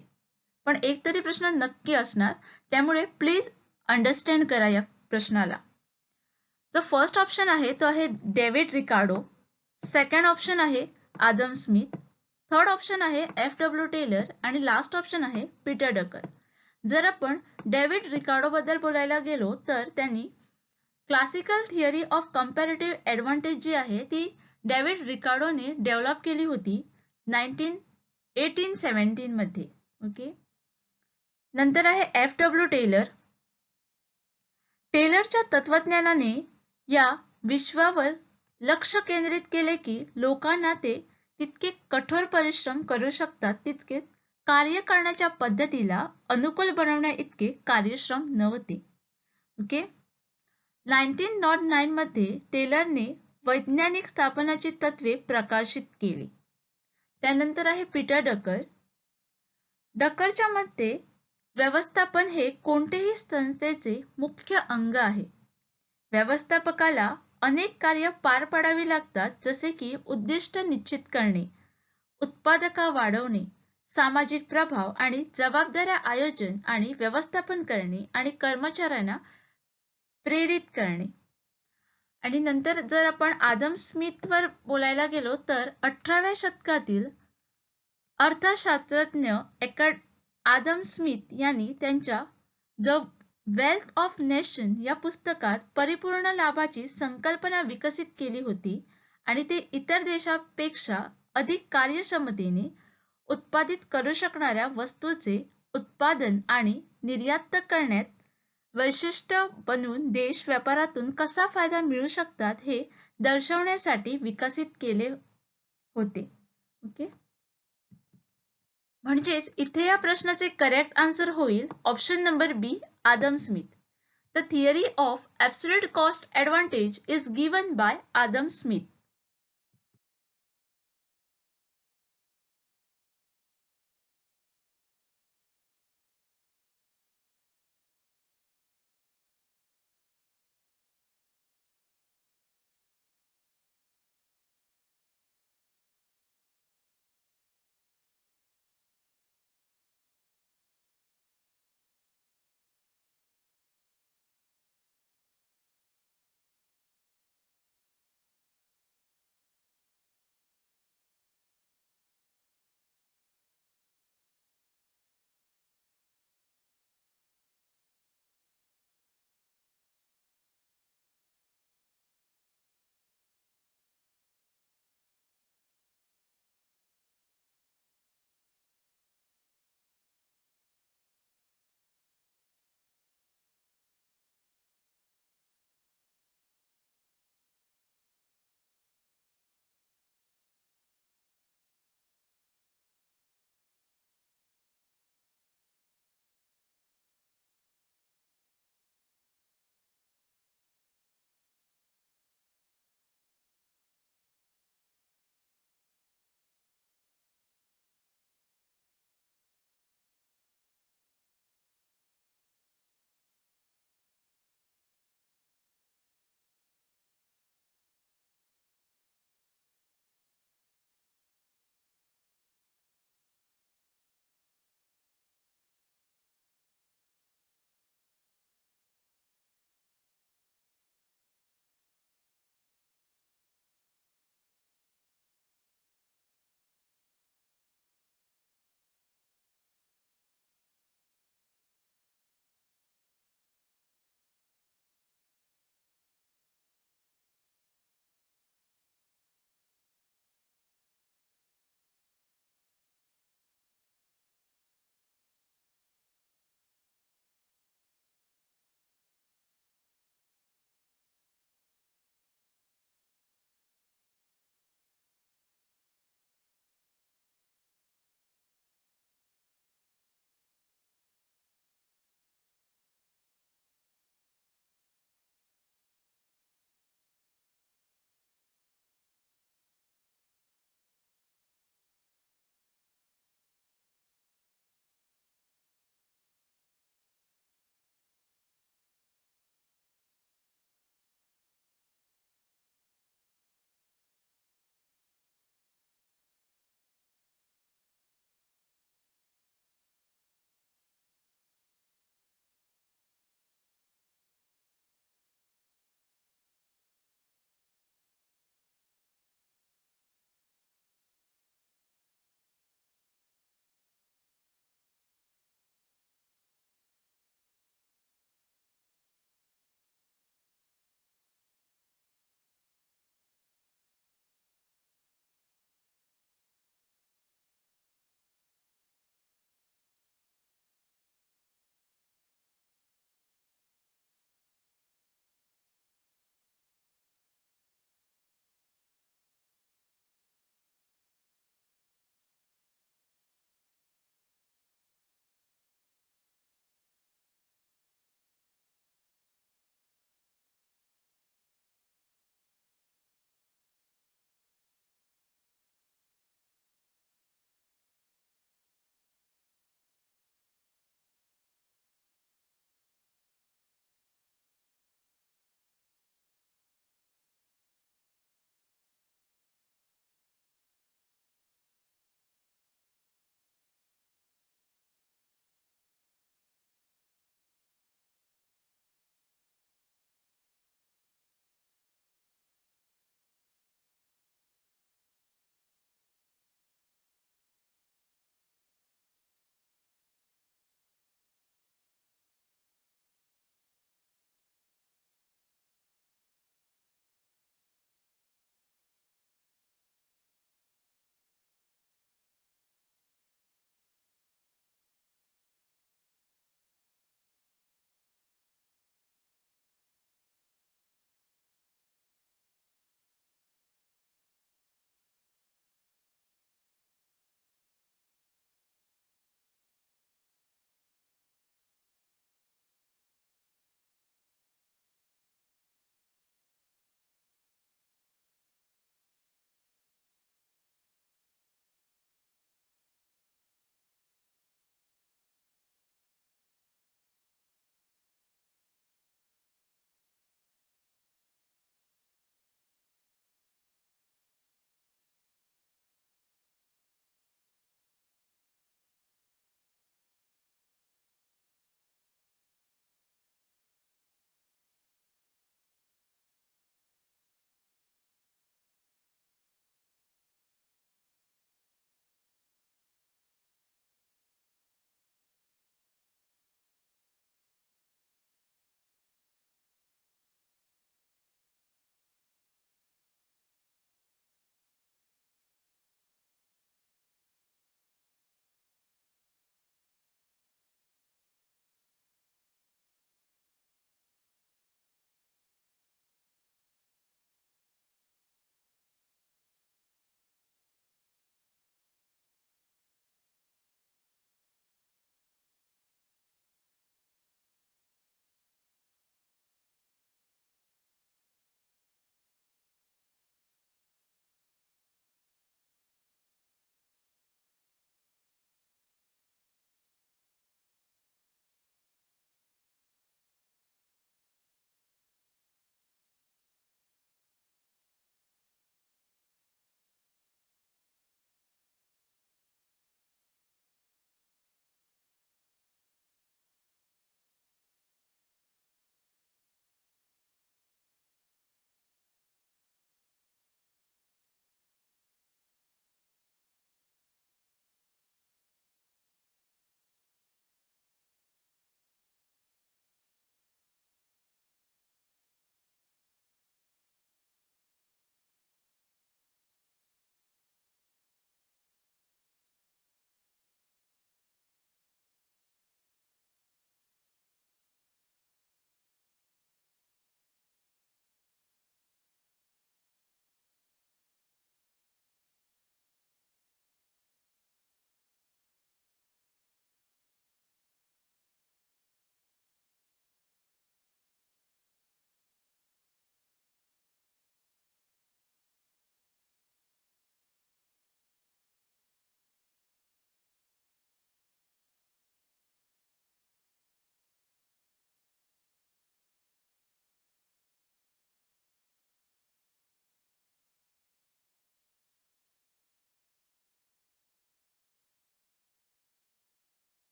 Speaker 1: पण एक तरी प्रश्न नक्की असणार. त्यामुळे प्लीज अंडरस्टँड करा या प्रश्नाला. जो फर्स्ट ऑप्शन आहे तो आहे डेव्हिड रिकार्डो. सेकंड ऑप्शन आहे आदम स्मिथ. थर्ड ऑप्शन आहे FW टेलर आणि लास्ट ऑप्शन आहे पीटर डकर. जर आपण डेव्हिड रिकार्डो बद्दल बोलायला गेलो तर त्यांनी classical theory of comparative advantage जी आहे ती डेव्हिड रिकार्डोने डेव्हलप केली होती 1817 मध्ये. ओके, नंतर आहे FW टेलर. टेलरच्या तत्वज्ञानाने या विश्वावर लक्ष केंद्रित केले की लोकांना ते तितके कठोर परिश्रम करू शकतात तितके कार्य करण्याच्या पद्धतीला अनुकूल बनवण्या इतके कार्यक्षम नव्हते. ओके. 1909 मध्ये टेलरने वैज्ञानिक स्थापनाची तत्त्वे प्रकाशित केली. त्यानंतर आहे पीटर डकर. डकरच्या मते व्यवस्थापन हे कोणत्याही संस्थेचे मुख्य अंग आहे. व्यवस्थापकाला अनेक कार्य पार पाडावी लागतात, जसे की उद्दिष्ट निश्चित करणे, उत्पादकता वाढवणे, सामाजिक प्रभाव आणि जबाबदाऱ्या आयोजन आणि व्यवस्थापन करणे आणि कर्मचाऱ्यांना प्रेरित करणे. आणि नंतर जर आपण आदम स्मिथवर बोलायला गेलो तर 18व्या शतकातील अर्थशास्त्रज्ञ आदम स्मिथ यांनी त्यांच्या द वेल्थ ऑफ नेशन या पुस्तकात परिपूर्ण लाभाची संकल्पना विकसित केली होती आणि ते इतर देशांपेक्षा अधिक कार्यक्षमतेने उत्पादित करू शकणाऱ्या वस्तूचे उत्पादन आणि निर्यात करण्यात वैशिष्ट्य बनवून देश व्यापारातून कसा फायदा मिळू शकतात हे दर्शवण्यासाठी विकसित केले होते. ओके. म्हणजेच इथे या प्रश्नाचे करेक्ट आन्सर होईल option number B, Adam Smith. The theory of absolute cost advantage is given by Adam Smith.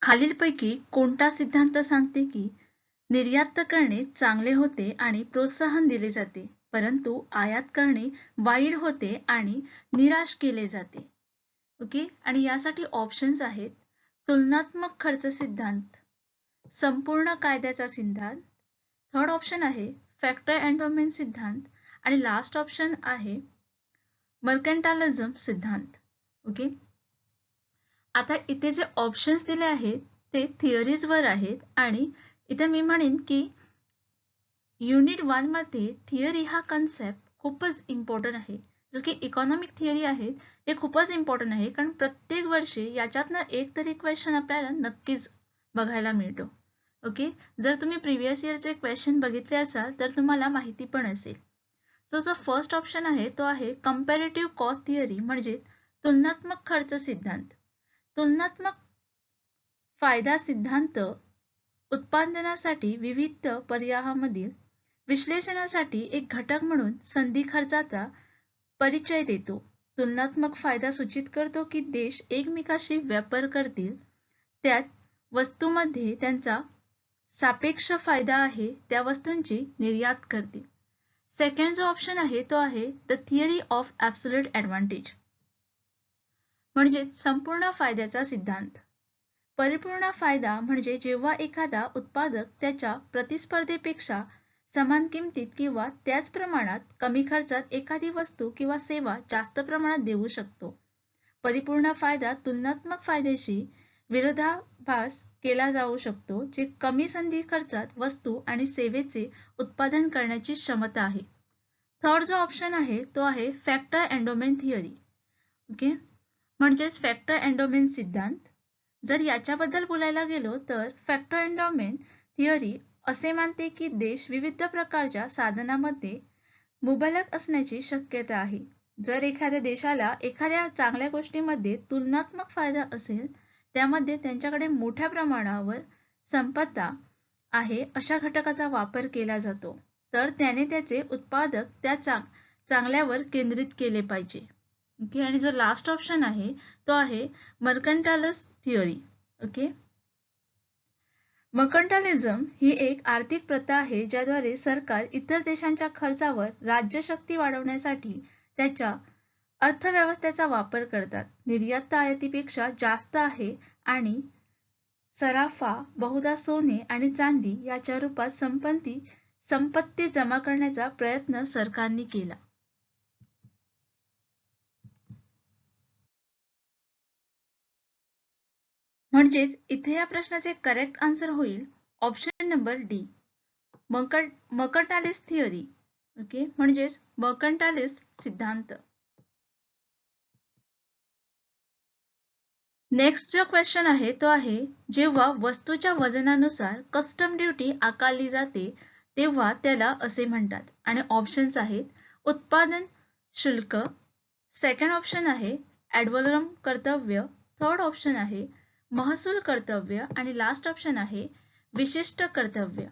Speaker 1: खालीलपैकी कोणता सिद्धांत सांगते की निर्यात करणे चांगले होते आणि प्रोत्साहन दिले जाते, परंतु आयात करणे वाईट होते आणि निराश केले जाते? ओके, आणि यासाठी ऑप्शन्स आहेत तुलनात्मक खर्च सिद्धांत, संपूर्ण कायद्याचा सिद्धांत, थर्ड ऑप्शन आहे फॅक्टर एंडोमेंट सिद्धांत आणि लास्ट ऑप्शन आहे मर्कंटालिझम सिद्धांत. ओके, आता इथे जे ऑप्शन्स दिले आहेत ते थिअरीज वर आहेत आणि इथे मी म्हणेन की युनिट 1 मध्ये थिअरी हा कन्सेप्ट खूपच इम्पॉर्टंट आहे. जो की इकॉनॉमिक थिअरी आहे हे खूपच इम्पॉर्टंट आहे, कारण प्रत्येक वर्षी याच्यातनं एक तरी क्वेश्चन आपल्याला नक्कीच बघायला मिळतो. ओके, जर तुम्ही प्रिव्हियस इयरचे क्वेश्चन बघितले असाल तर तुम्हाला माहिती पण असेल. सो जो फर्स्ट ऑप्शन आहे तो आहे कंपॅरेटिव्ह कॉस्ट थिअरी, म्हणजे तुलनात्मक खर्च सिद्धांत. तुलनात्मक फायदा सिद्धांत उत्पादनासाठी विविध पर्यायांमधील विश्लेषणासाठी एक घटक म्हणून संधी खर्चाचा परिचय देतो. तुलनात्मक फायदा सूचित करतो की देश एकमेकांशी व्यापार करतील त्यात वस्तूंमध्ये त्यांचा सापेक्ष फायदा आहे त्या वस्तूंची निर्यात करतील. सेकंड जो ऑप्शन आहे तो आहे the theory of absolute advantage, म्हणजे संपूर्ण फायद्याचा सिद्धांत. परिपूर्ण फायदा म्हणजे जेव्हा एखादा उत्पादक त्याच्या प्रतिस्पर्धेपेक्षा समान किमतीत किंवा त्याच प्रमाणात कमी खर्चात एखादी वस्तू किंवा सेवा जास्त प्रमाणात देऊ शकतो. परिपूर्ण फायदा तुलनात्मक फायद्याशी विरोधाभास केला जाऊ शकतो, जे कमी संधी खर्चात वस्तू आणि सेवेचे उत्पादन करण्याची क्षमता आहे. थर्ड जो ऑप्शन आहे तो आहे फॅक्टर एंडोमेंट थिअरी. ओके, म्हणजेच फॅक्टर एंडोमेंट सिद्धांत. जर याच्याबद्दल बोलायला गेलो तर फॅक्टर एंडोमेंट थिअरी असे मानते की देश विविध प्रकारच्या साधनांमध्ये मुबलक असण्याची शक्यता आहे. जर एखाद्या देशाला एखाद्या चांगल्या गोष्टीमध्ये तुलनात्मक फायदा असेल, त्यामध्ये त्यांच्याकडे मोठ्या प्रमाणावर संपदा आहे अशा घटकाचा वापर केला जातो, तर त्याने त्याचे उत्पादक त्या चांगल्यावर केंद्रित केले पाहिजे. ओके, आणि जो लास्ट ऑप्शन आहे तो आहे मर्कंटालिझम थिअरी. ओके, मर्कंटालिझम ही एक आर्थिक प्रथा आहे ज्याद्वारे सरकार इतर देशांच्या खर्चावर राज्यशक्ती वाढवण्यासाठी त्याच्या अर्थव्यवस्थेचा वापर करतात. निर्यात आयातीपेक्षा जास्त आहे आणि सराफा बहुधा सोने आणि चांदी याच्या रूपात संपत्ती जमा करण्याचा प्रयत्न सरकारने केला. म्हणजेच इथे या प्रश्नाचे करेक्ट आन्सर होईल option number D, mercantilist theory. Okay, म्हणजेच मर्कंटालिस्ट सिद्धांत. नेक्स्ट जो क्वेश्चन आहे तो आहे जेव्हा वस्तूच्या वजनानुसार कस्टम ड्युटी आकारली जाते तेव्हा त्याला असे म्हणतात, आणि ऑप्शन्स आहेत उत्पादन शुल्क, सेकंड ऑप्शन आहे ॲड कर्तव्य, थर्ड ऑप्शन आहे महसूल कर्तव्य आणि लास्ट ऑप्शन आहे विशिष्ट कर्तव्य.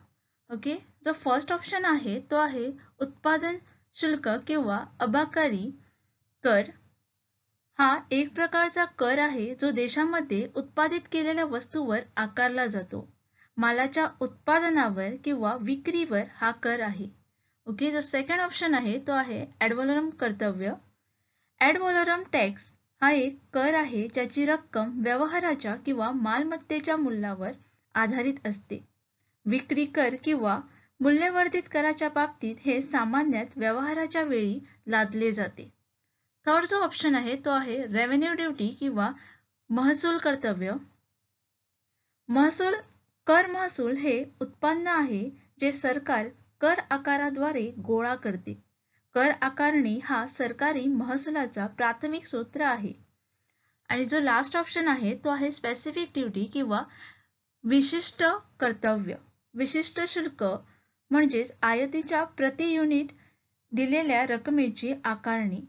Speaker 1: ओके, जो फर्स्ट ऑप्शन आहे तो आहे उत्पादन शुल्क किंवा अबाकारी कर. हा एक प्रकारचा कर आहे जो देशामध्ये उत्पादित केलेल्या वस्तूवर आकारला जातो. मालाच्या उत्पादनावर किंवा विक्रीवर हा कर आहे. ओके, जो सेकंड ऑप्शन आहे तो आहे ॲड कर्तव्य. ॲड टॅक्स हा एक कर आहे ज्याची रक्कम व्यवहाराच्या किंवा मालमत्तेच्या मूल्यावर आधारित असते. विक्री कर किंवा मूल्यवर्धित कराच्या बाबतीत हे सामान्यत व्यवहाराच्या वेळी लादले जाते. थर्ड जो ऑप्शन आहे तो आहे रेव्हेन्यू ड्युटी किंवा महसूल कर्तव्य. महसूल हे उत्पन्न आहे जे सरकार कर आकाराद्वारे गोळा करते. कर आकारणी हा सरकारी महसुलाचा प्राथमिक सूत्र आहे. आणि जो लास्ट ऑप्शन आहे तो आहे स्पेसिफिक ड्युटी किंवा विशिष्ट कर्तव्य. विशिष्ट शुल्क म्हणजेच आयातीच्या प्रति युनिट दिलेल्या रकमेची आकारणी,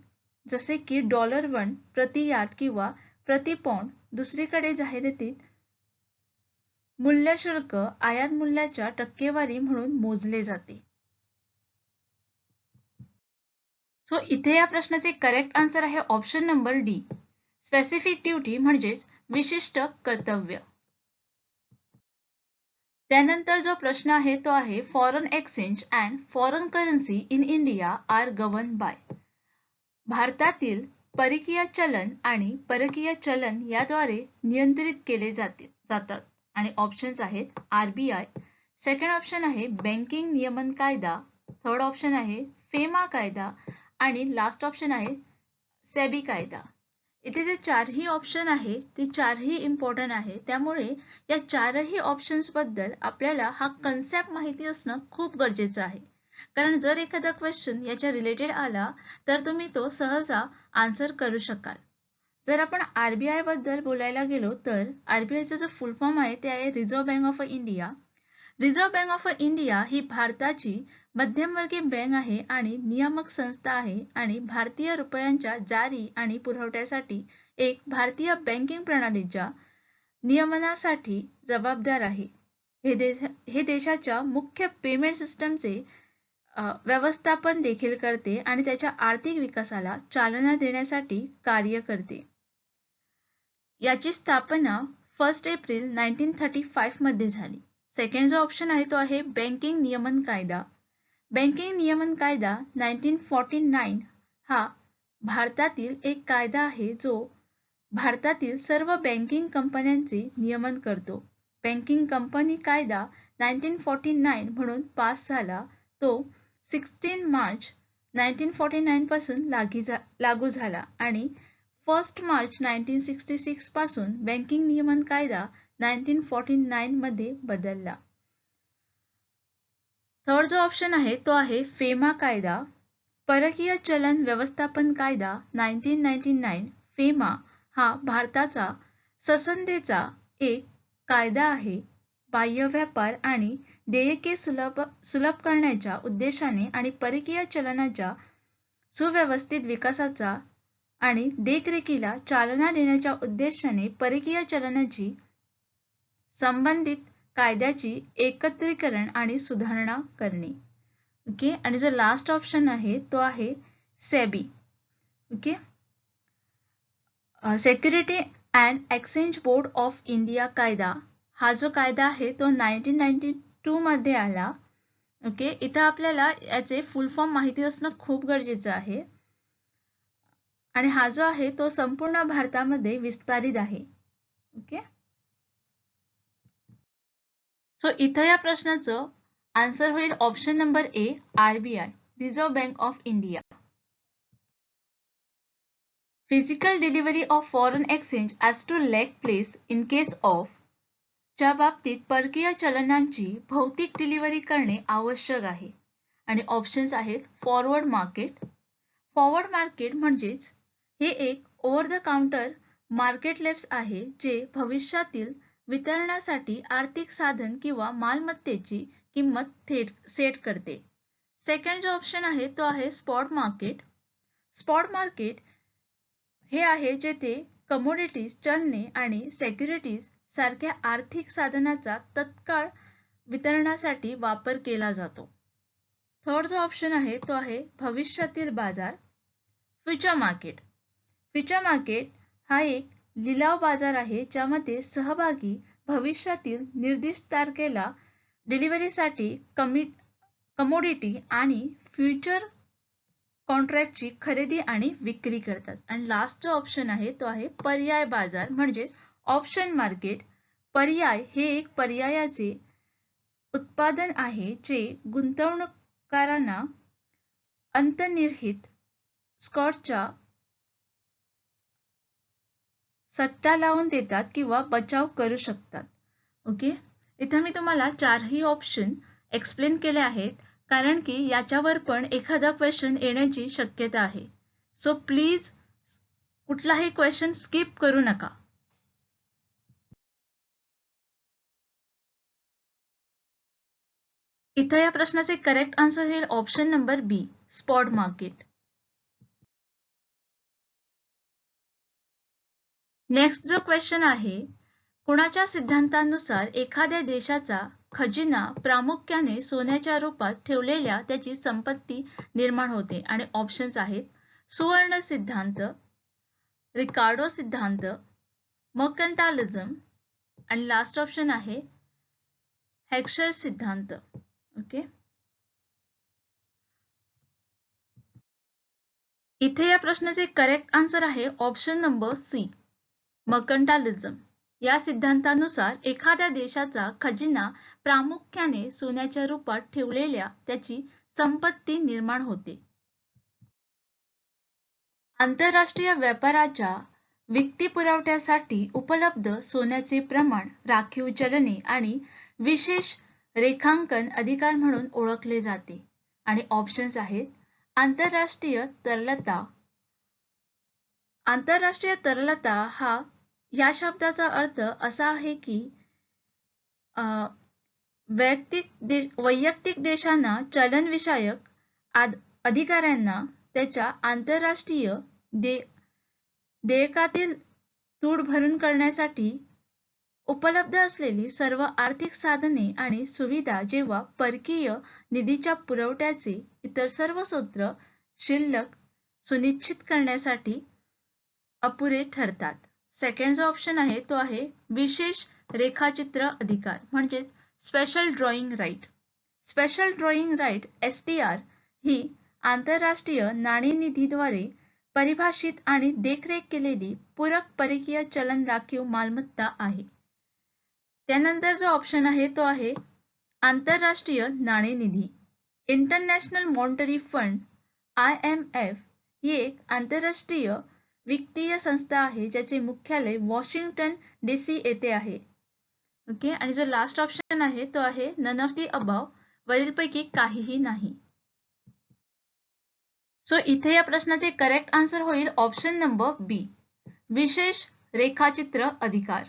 Speaker 1: जसे की $1 प्रति यार्ड किंवा प्रति पौंड. दुसरीकडे जाहिरातीत मूल्य शुल्क आयात मूल्याच्या टक्केवारी म्हणून मोजले जाते. सो इथे या प्रश्नाचे करेक्ट आन्सर आहे option number D, specific duty म्हणजेच विशिष्ट कर्तव्य. त्यानंतर जो प्रश्न आहे तो आहे foreign exchange and foreign currency in India are govern by. भारतातील परकीय चलन आणि परकीय चलन याद्वारे नियंत्रित केले जातात आणि ऑप्शन्स आहेत RBI, सेकंड ऑप्शन आहे बँकिंग नियमन कायदा, थर्ड ऑप्शन आहे फेमा कायदा आणि लास्ट ऑप्शन आहे सेबी कायदा. इथे जे चारही ऑप्शन आहे ते चारही इम्पॉर्टंट आहे. त्यामुळे या चारही ऑप्शन्स बद्दल आपल्याला हा कन्सेप्ट माहिती असणं खूप गरजेचं आहे. कारण जर एखादा क्वेश्चन याच्या रिलेटेड आला तर तुम्ही तो सहसा आन्सर करू शकाल. जर आपण RBI बद्दल बोलायला गेलो तर RBIचा जो फुल फॉर्म आहे ते आहे Reserve bank of India. Reserve bank of India ही भारताची मध्यमवर्गीय बँक आहे आणि नियामक संस्था आहे आणि भारतीय रुपयांच्या जारी आणि पुरवठ्यासाठी एक भारतीय बँकिंग प्रणालीच्या नियमनासाठी जबाबदार आहे. हे देशाच्या मुख्य पेमेंट सिस्टमचे व्यवस्थापन देखील करते आणि त्याच्या आर्थिक विकासाला चालना देण्यासाठी कार्य करते. याची स्थापना 1 एप्रिल 1935 मध्ये झाली. सेकंड जो ऑप्शन आहे तो आहे बँकिंग नियमन कायदा. बँकिंग नियमन कायदा 1949 हा भारतातील एक कायदा आहे जो भारतातील सर्व बँकिंग कंपन्यांचे नियमन करतो. बँकिंग कंपनी कायदा 1949 म्हणून पास झाला. तो 16 मार्च 1949 पासून लागू झाला आणि 1 मार्च 1966 पासून बँकिंग नियमन कायदा 1949 मध्ये बदलला. थर्ड जो ऑप्शन आहे तो आहे फेमा कायदा. परकीय चलन व्यवस्थापन कायदा 1999. फेमा हा भारताचा संसदेचा एक कायदा आहे. बाह्य व्यापार आणि देयके सुलभ करण्याच्या उद्देशाने आणि परकीय चलनाच्या सुव्यवस्थित विकासाचा आणि देखरेखीला चालना देण्याच्या उद्देशाने परकीय चलनाची संबंधित कायद्याची एकत्रीकरण आणि सुधारणा करणे. ओके, आणि जो लास्ट ऑप्शन आहे तो आहे SEBI. Okay, security and exchange board of India कायदा हा जो कायदा आहे तो 1992 मध्ये आला. ओके, इथं आपल्याला याचे फुल फॉर्म माहिती असणं खूप गरजेचं आहे आणि हा जो आहे तो संपूर्ण भारतामध्ये विस्तारित आहे. ओके, सो इथं या प्रश्नाचं आन्सर होईल option number A, RBI, reserve bank of India. Physical delivery of foreign exchange as to leg place in case of च्या बाबतीत परकीय चलनांची भौतिक डिलिव्हरी करणे आवश्यक आहे आणि ऑप्शन्स आहेत फॉरवर्ड मार्केट. फॉरवर्ड मार्केट म्हणजेच हे एक ओव्हर द काउंटर मार्केटप्लेस आहे जे भविष्यातील वितरणासाठी आर्थिक साधन किंवा मालमत्तेची किंमत थेट सेट करते. सेकंड जो ऑप्शन आहे तो आहे स्पॉट मार्केट. स्पॉट मार्केट हे आहे जेथे कमोडिटीज, चलने आणि सिक्युरिटीज सारख्या आर्थिक साधनाचा तत्काळ वितरणासाठी वापर केला जातो. थर्ड जो ऑप्शन आहे तो आहे भविष्यातील बाजार. Future market. फ्युचर मार्केट हा एक लिलाव बाजार आहे ज्यामध्ये सहभागी भविष्यातील निर्दिष्ट तारखेला डिलिव्हरीसाठी कमोडिटी आणि फ्युचर कॉन्ट्रॅक्टची खरेदी आणि विक्री करतात. आणि लास्ट जो ऑप्शन आहे तो आहे पर्याय बाजार म्हणजेच ऑप्शन मार्केट. पर्याय हे एक पर्यायाचे उत्पादन आहे जे गुंतवणूकदारांना अंतर्निहित स्टॉकचा सट्टा लावून देतात किंवा बचाव करू शकतात. ओके, इथे मी तुम्हाला चारही ऑप्शन एक्सप्लेन केले आहेत कारण की याच्यावर पण एखादा क्वेश्चन येण्याची शक्यता आहे. सो प्लीज कुठलाही क्वेश्चन स्किप करू नका. इथं या प्रश्नाचे करेक्ट आन्सर होईल ऑप्शन नंबर बी, स्पॉट मार्केट. नेक्स्ट जो क्वेश्चन आहे, कुणाच्या सिद्धांतानुसार एखाद्या देशाचा खजिना प्रामुख्याने सोन्याच्या रूपात ठेवलेल्या त्याची संपत्ती निर्माण होते आणि ऑप्शन्स आहेत सुवर्ण सिद्धांत, रिकार्डो सिद्धांत, मर्कंटालिझम आणि लास्ट ऑप्शन आहे हेक्सर सिद्धांत. ओके, इथे या प्रश्नाचे करेक्ट आन्सर आहे ऑप्शन नंबर सी, मर्कंटालिझम. या सिद्धांतानुसार एखाद्या देशाचा खजिना प्रामुख्याने सोन्याच्या रूपात ठेवलेल्या त्याची संपत्ती निर्माण होते. आंतरराष्ट्रीय व्यापाराच्या वित्तपुरवठ्यासाठी उपलब्ध सोन्याचे प्रमाण राखीव चलने आणि विशेष रेखांकन अधिकार म्हणून ओळखले जाते. आणि ऑप्शन्स आहेत आंतरराष्ट्रीय तरलता. आंतरराष्ट्रीय तरलता हा या शब्दाचा अर्थ असा आहे की वैयक्तिक देशांना चलनविषयक अधिकाऱ्यांना त्याच्या आंतरराष्ट्रीय देयकातील तूट भरून करण्यासाठी उपलब्ध असलेली सर्व आर्थिक साधने आणि सुविधा जेव्हा परकीय निधीच्या पुरवठ्याचे इतर सर्व स्रोत शिल्लक सुनिश्चित करण्यासाठी अपुरे ठरतात. सेकंड जो ऑप्शन आहे तो आहे विशेष रेखाचित्र अधिकार म्हणजे special drawing right. Special drawing right SDR ही आंतरराष्ट्रीय नाणेनिधीद्वारे परिभाषित आणि देखरेख केलेली पूरक परकीय चलन राखीव मालमत्ता आहे. त्यानंतर जो ऑप्शन आहे तो आहे आंतरराष्ट्रीय नाणेनिधी. इंटरनॅशनल मॉनिटरी फंड IMF ही एक आंतरराष्ट्रीय वित्तीय संस्था आहे ज्याचे मुख्यालय वॉशिंग्टन DC येथे आहे. ओके, आणि जो लास्ट ऑप्शन आहे तो आहे नन ऑफ दी अबव, वरीलपैकी काहीही नाही. सो इथे या प्रश्नाचे करेक्ट आन्सर होईल ऑप्शन नंबर बी, विशेष रेखाचित्र अधिकार.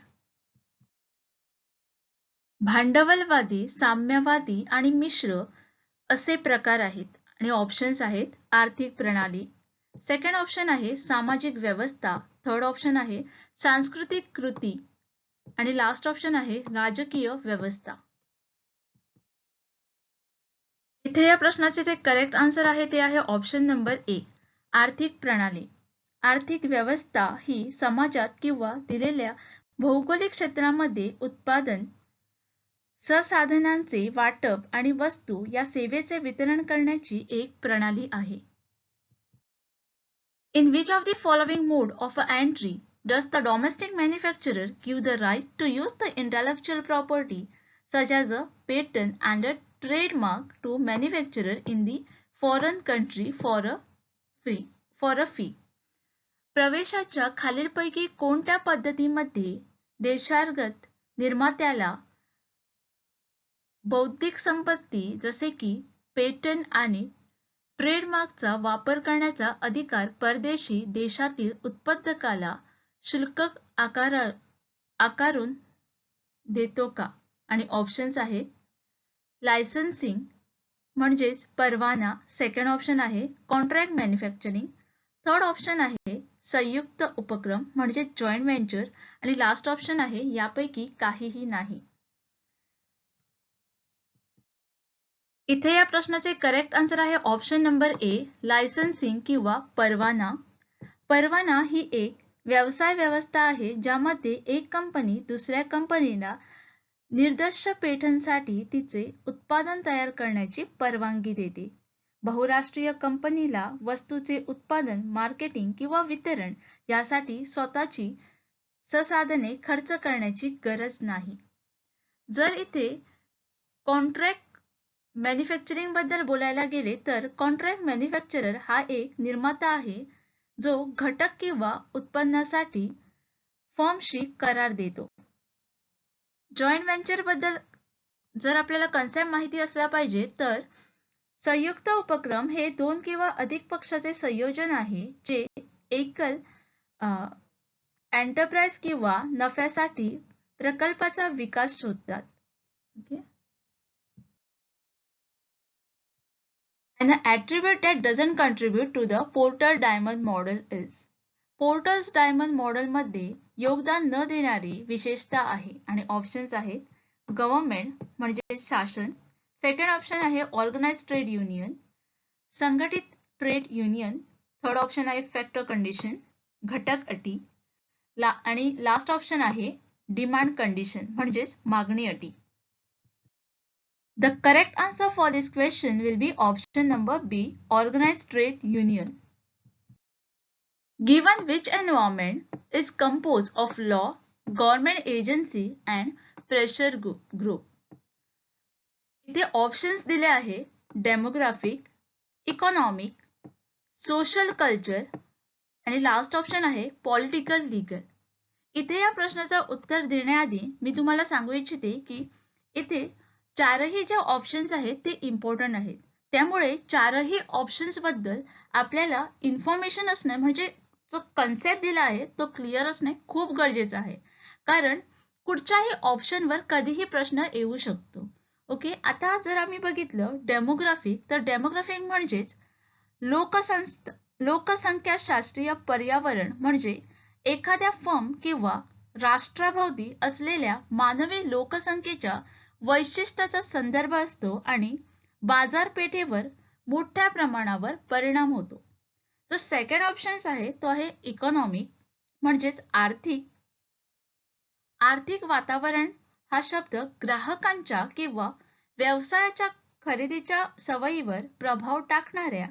Speaker 1: भांडवलवादी, साम्यवादी आणि मिश्र असे प्रकार आहेत आणि ऑप्शन्स आहेत आर्थिक प्रणाली. सेकंड ऑप्शन आहे सामाजिक व्यवस्था. थर्ड ऑप्शन आहे सांस्कृतिक कृती आणि लास्ट ऑप्शन आहे राजकीय व्यवस्था. इथे या प्रश्नाचे जे करेक्ट आन्सर आहे ते आहे ऑप्शन नंबर ए, आर्थिक प्रणाली. आर्थिक व्यवस्था ही समाजात किंवा दिलेल्या भौगोलिक क्षेत्रामध्ये उत्पादन, संसाधनांचे वाटप आणि वस्तू या सेवेचे वितरण करण्याची एक प्रणाली आहे. In which of the following mode of entry does the domestic manufacturer give the right to use the intellectual property such as a patent and a trademark to manufacturer in the foreign country for a fee? प्रवेशाच्या खालीलपैकी कोणत्या पद्धतीमध्ये देशांतर्गत निर्मात्याला बौद्धिक संपत्ती जसे की पेटंट आणि ट्रेडमार्कचा वापर करण्याचा अधिकार परदेशी देशातील उत्पादकाला शुल्क आकारून देतो का? आणि ऑप्शन्स आहेत लायसन्सिंग म्हणजेच परवाना. सेकंड ऑप्शन आहे कॉन्ट्रॅक्ट मॅन्युफॅक्चरिंग. थर्ड ऑप्शन आहे संयुक्त उपक्रम म्हणजे जॉईंट व्हेंचर आणि लास्ट ऑप्शन आहे यापैकी काहीही नाही. इथे या प्रश्नाचे करेक्ट आन्सर आहे ऑप्शन नंबर ए, लायसन्सिंग किंवा परवाना. परवाना ही एक व्यवसाय व्यवस्था आहे ज्यामध्ये एक कंपनी दुसऱ्या कंपनीला निर्दिष्ट पेटंटसाठी तिचे उत्पादन तयार करण्याची परवानगी देते. बहुराष्ट्रीय कंपनीला वस्तूचे उत्पादन, मार्केटिंग किंवा वितरण यासाठी स्वतःची संसाधने खर्च करण्याची गरज नाही. जर इथे कॉन्ट्रॅक्ट मॅन्युफॅक्चरिंग बद्दल बोलायला गेले तर कॉन्ट्रॅक्ट मॅन्युफॅक्चरर हा एक निर्माता आहे जो घटक किंवा उत्पन्नासाठी फर्मशी करार देतो. जॉईंट व्हेंचर बद्दल जर आपल्याला कन्सेप्ट माहिती असला पाहिजे तर संयुक्त उपक्रम हे दोन किंवा अधिक पक्षाचे संयोजन आहे जे एकल एंटरप्राइज किंवा नफ्यासाठी प्रकल्पाचा विकास शोधतात. Okay, and the attribute that doesn't contribute to the Porter-Diamond model is. Porter's Diamond model मध्ये योगदान न देणारी विशेषता आहे आणि ऑप्शन्स आहेत गव्हर्नमेंट म्हणजे शासन. सेकंड ऑप्शन आहे ऑर्गनाइज्ड ट्रेड युनियन, संघटित ट्रेड युनियन. थर्ड ऑप्शन आहे फॅक्टर कंडिशन, घटक अटी आणि लास्ट ऑप्शन आहे डिमांड कंडिशन म्हणजेच मागणी अटी. The correct answer for this question will be option number B, organized trade union. Given which environment is composed of law, government agency and pressure group. इथे options दिले आहे demographic, economic, social culture आणि last option आहे political legal. इथे या प्रश्नाचं उत्तर देण्याआधी मी तुम्हाला सांगू इच्छिते की इथे चारही जे ऑप्शन्स आहेत ते इम्पॉर्टंट आहेत. त्यामुळे चारही ऑप्शन्स बद्दल आपल्याला इन्फॉर्मेशन असणं म्हणजे जो कन्सेप्ट दिला आहे तो क्लिअर असणे खूप गरजेचं आहे. कारण कुठच्याही ऑप्शनवर कधीही प्रश्न येऊ शकतो. ओके, आता जर आम्ही बघितलं डेमोग्राफिक, तर डेमोग्राफिक म्हणजेच लोकसंख्याशास्त्रीय पर्यावरण म्हणजे एखाद्या फर्म किंवा राष्ट्राभोवती असलेल्या मानवी लोकसंख्येच्या वैशिष्ट्याचा संदर्भ असतो आणि बाजारपेठेवर मोठ्या प्रमाणावर परिणाम होतो. जो सेकंड ऑप्शन आहे तो आहे इकॉनॉमिक म्हणजेच आर्थिक वातावरण. हा शब्द ग्राहकांच्या किंवा व्यवसायाच्या खरेदीच्या सवयीवर प्रभाव टाकणाऱ्या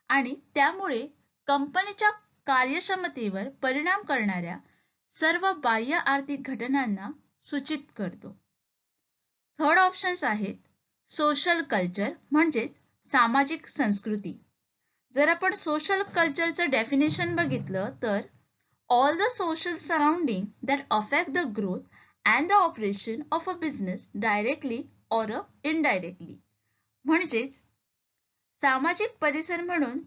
Speaker 1: आणि त्यामुळे कंपनीच्या कार्यक्षमतेवर परिणाम करणाऱ्या सर्व बाह्य आर्थिक घटनांना सूचित करतो. थर्ड ऑप्शन्स आहेत सोशल कल्चर म्हणजेच सामाजिक संस्कृती. जर आपण सोशल कल्चरचं डेफिनेशन बघितलं तर all the social surrounding that affect the growth and the operation of a business directly or indirectly. म्हणजेच सामाजिक परिसर म्हणून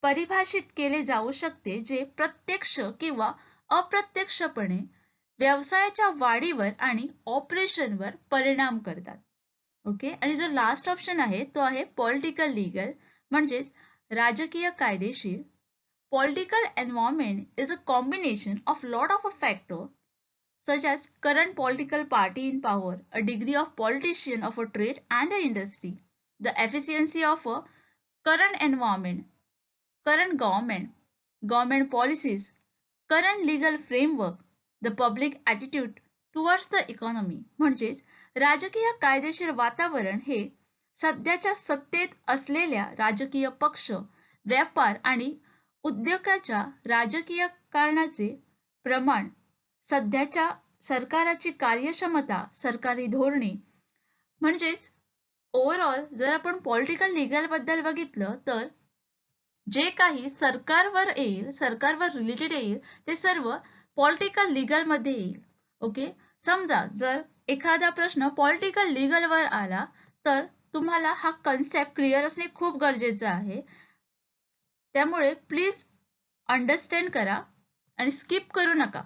Speaker 1: परिभाषित केले जाऊ शकते जे प्रत्यक्ष किंवा अप्रत्यक्षपणे व्यवसायाच्या वाढीवर आणि ऑपरेशनवर परिणाम करतात. ओके, आणि जो लास्ट ऑप्शन आहे तो आहे पॉलिटिकल लीगल म्हणजेच राजकीय कायदेशीर. Political environment is a combination of lot of factors such as current political party in power, a degree of politician of a trade and a industry, the efficiency of a current environment, current government policies, current legal framework, the public attitude towards the economy. म्हणजेच राजकीय कायदेशीर वातावरण हे सध्याच्या सत्तेत असलेल्या राजकीय पक्ष, व्यापार आणि उद्योगाच्या राजकीय कारणाचे प्रमाण, सध्याच्या सरकाराची कार्यक्षमता, सरकारी धोरणे. म्हणजेच ओव्हरऑल जर आपण पॉलिटिकल लीगल बद्दल बघितलं तर जे काही सरकारवर येईल, सरकारवर रिलेटेड येईल ते सर्व पॉलिटिकल लीगल मध्ये येईल. ओके, समजा जर एखादा प्रश्न पॉलिटिकल लीगल वर आला तर तुम्हाला हा कन्सेप्ट क्लिअर असणे खूप गरजेचं आहे. त्यामुळे प्लीज अंडरस्टँड करा आणि स्किप करू नका.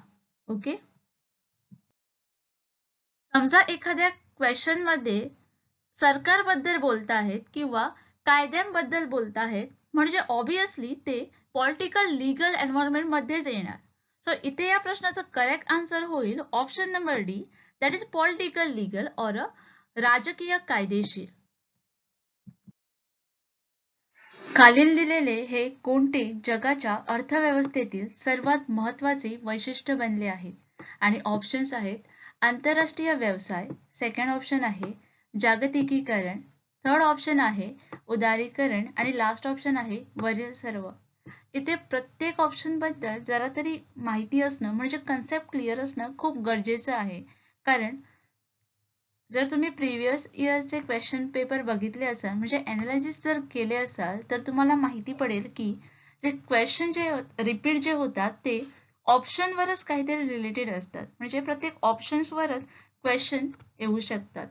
Speaker 1: ओके, समजा एखाद्या क्वेश्चन मध्ये सरकारबद्दल बोलत आहेत किंवा कायद्यांबद्दल बोलत आहेत म्हणजे ऑब्वियसली ते पॉलिटिकल लीगल एन्व्हायरमेंट मध्येच येणार. सो इथे या प्रश्नाचं करेक्ट आन्सर होईल option number D, that is political legal और राजकीय कायदेशीर. खालील दिलेले हे कोणते जगाच्या अर्थव्यवस्थेतील सर्वात महत्त्वाचे वैशिष्ट्य बनले आहेत आणि ऑप्शन्स आहेत आंतरराष्ट्रीय व्यवसाय, सेकंड ऑप्शन आहे जागतिकीकरण, थर्ड ऑप्शन आहे उदारीकरण आणि लास्ट ऑप्शन आहे वरील सर्व. इथे प्रत्येक ऑप्शन बद्दल जरा तरी माहिती असणं म्हणजे कन्सेप्ट क्लिअर असणं खूप गरजेचं आहे. कारण जर तुम्ही प्रिव्हियस इयरचे क्वेश्चन पेपर बघितले असाल म्हणजे अनालिसिस जर केले असाल तर तुम्हाला माहिती पडेल की जे क्वेश्चन जे रिपीट जे होतात ते ऑप्शनवरच काहीतरी रिलेटेड असतात. म्हणजे प्रत्येक ऑप्शन्सवरच क्वेश्चन येऊ शकतात.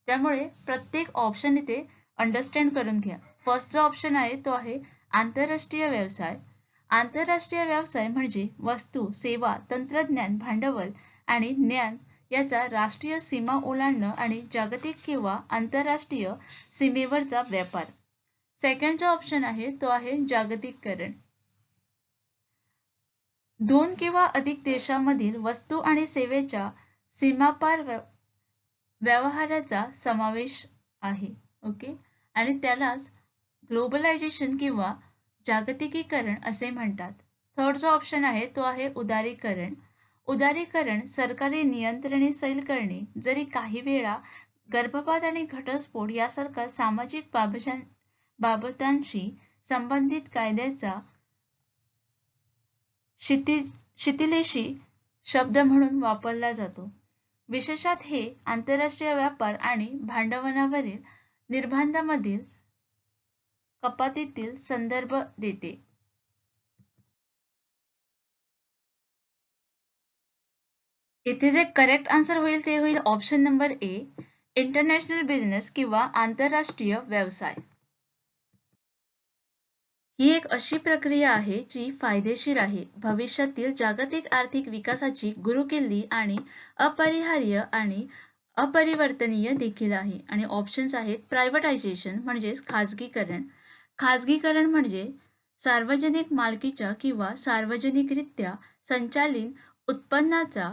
Speaker 1: त्यामुळे प्रत्येक ऑप्शन इथे अंडरस्टँड करून घ्या. फर्स्ट जो ऑप्शन आहे तो आहे आंतरराष्ट्रीय व्यवसाय. आंतरराष्ट्रीय व्यवसाय म्हणजे वस्तू, सेवा, तंत्रज्ञान, भांडवल आणि ज्ञान याचा राष्ट्रीय सीमा ओलांडणं आणि जागतिक किंवा आंतरराष्ट्रीय सीमेवरचा व्यापार. सेकंड जो ऑप्शन आहे तो आहे जागतिकीकरण. दोन किंवा अधिक देशांमधील वस्तू आणि सेवेच्या सीमापार व्यवहाराचा समावेश आहे. ओके, आणि त्यालाच ग्लोबलायझेशन किंवा जागतिकीकरण असे म्हणतात. थर्ड जो ऑप्शन आहे तो आहे उदारीकरण. उदारीकरण सरकारी नियंत्रणे सैल करणे, जरी काही वेळा गर्भपात आणि घटस्फोट यासारख्या सामाजिक बाबतांशी संबंधित कायद्याचा शिथिलेशी शब्द म्हणून वापरला जातो. विशेषतः हे आंतरराष्ट्रीय व्यापार आणि भांडवलावरील निर्बंधांमधील कपातीतील संदर्भ देते. इथे जे करेक्ट आन्सर होईल ते होईल ऑप्शन नंबर ए, इंटरनॅशनल बिझनेस किंवा आंतरराष्ट्रीय व्यवसाय. ही एक अशी प्रक्रिया आहे जी फायदेशीर आहे, भविष्यातील जागतिक आर्थिक विकासाची गुरुकिल्ली आणि अपरिहार्य आणि अपरिवर्तनीय देखील आहे. आणि ऑप्शन्स आहेत प्रायव्हेटायझेशन म्हणजेच खाजगीकरण. खाजगीकरण म्हणजे सार्वजनिक मालकीच्या किंवा सार्वजनिकरित्या संचालित उत्पन्नाचा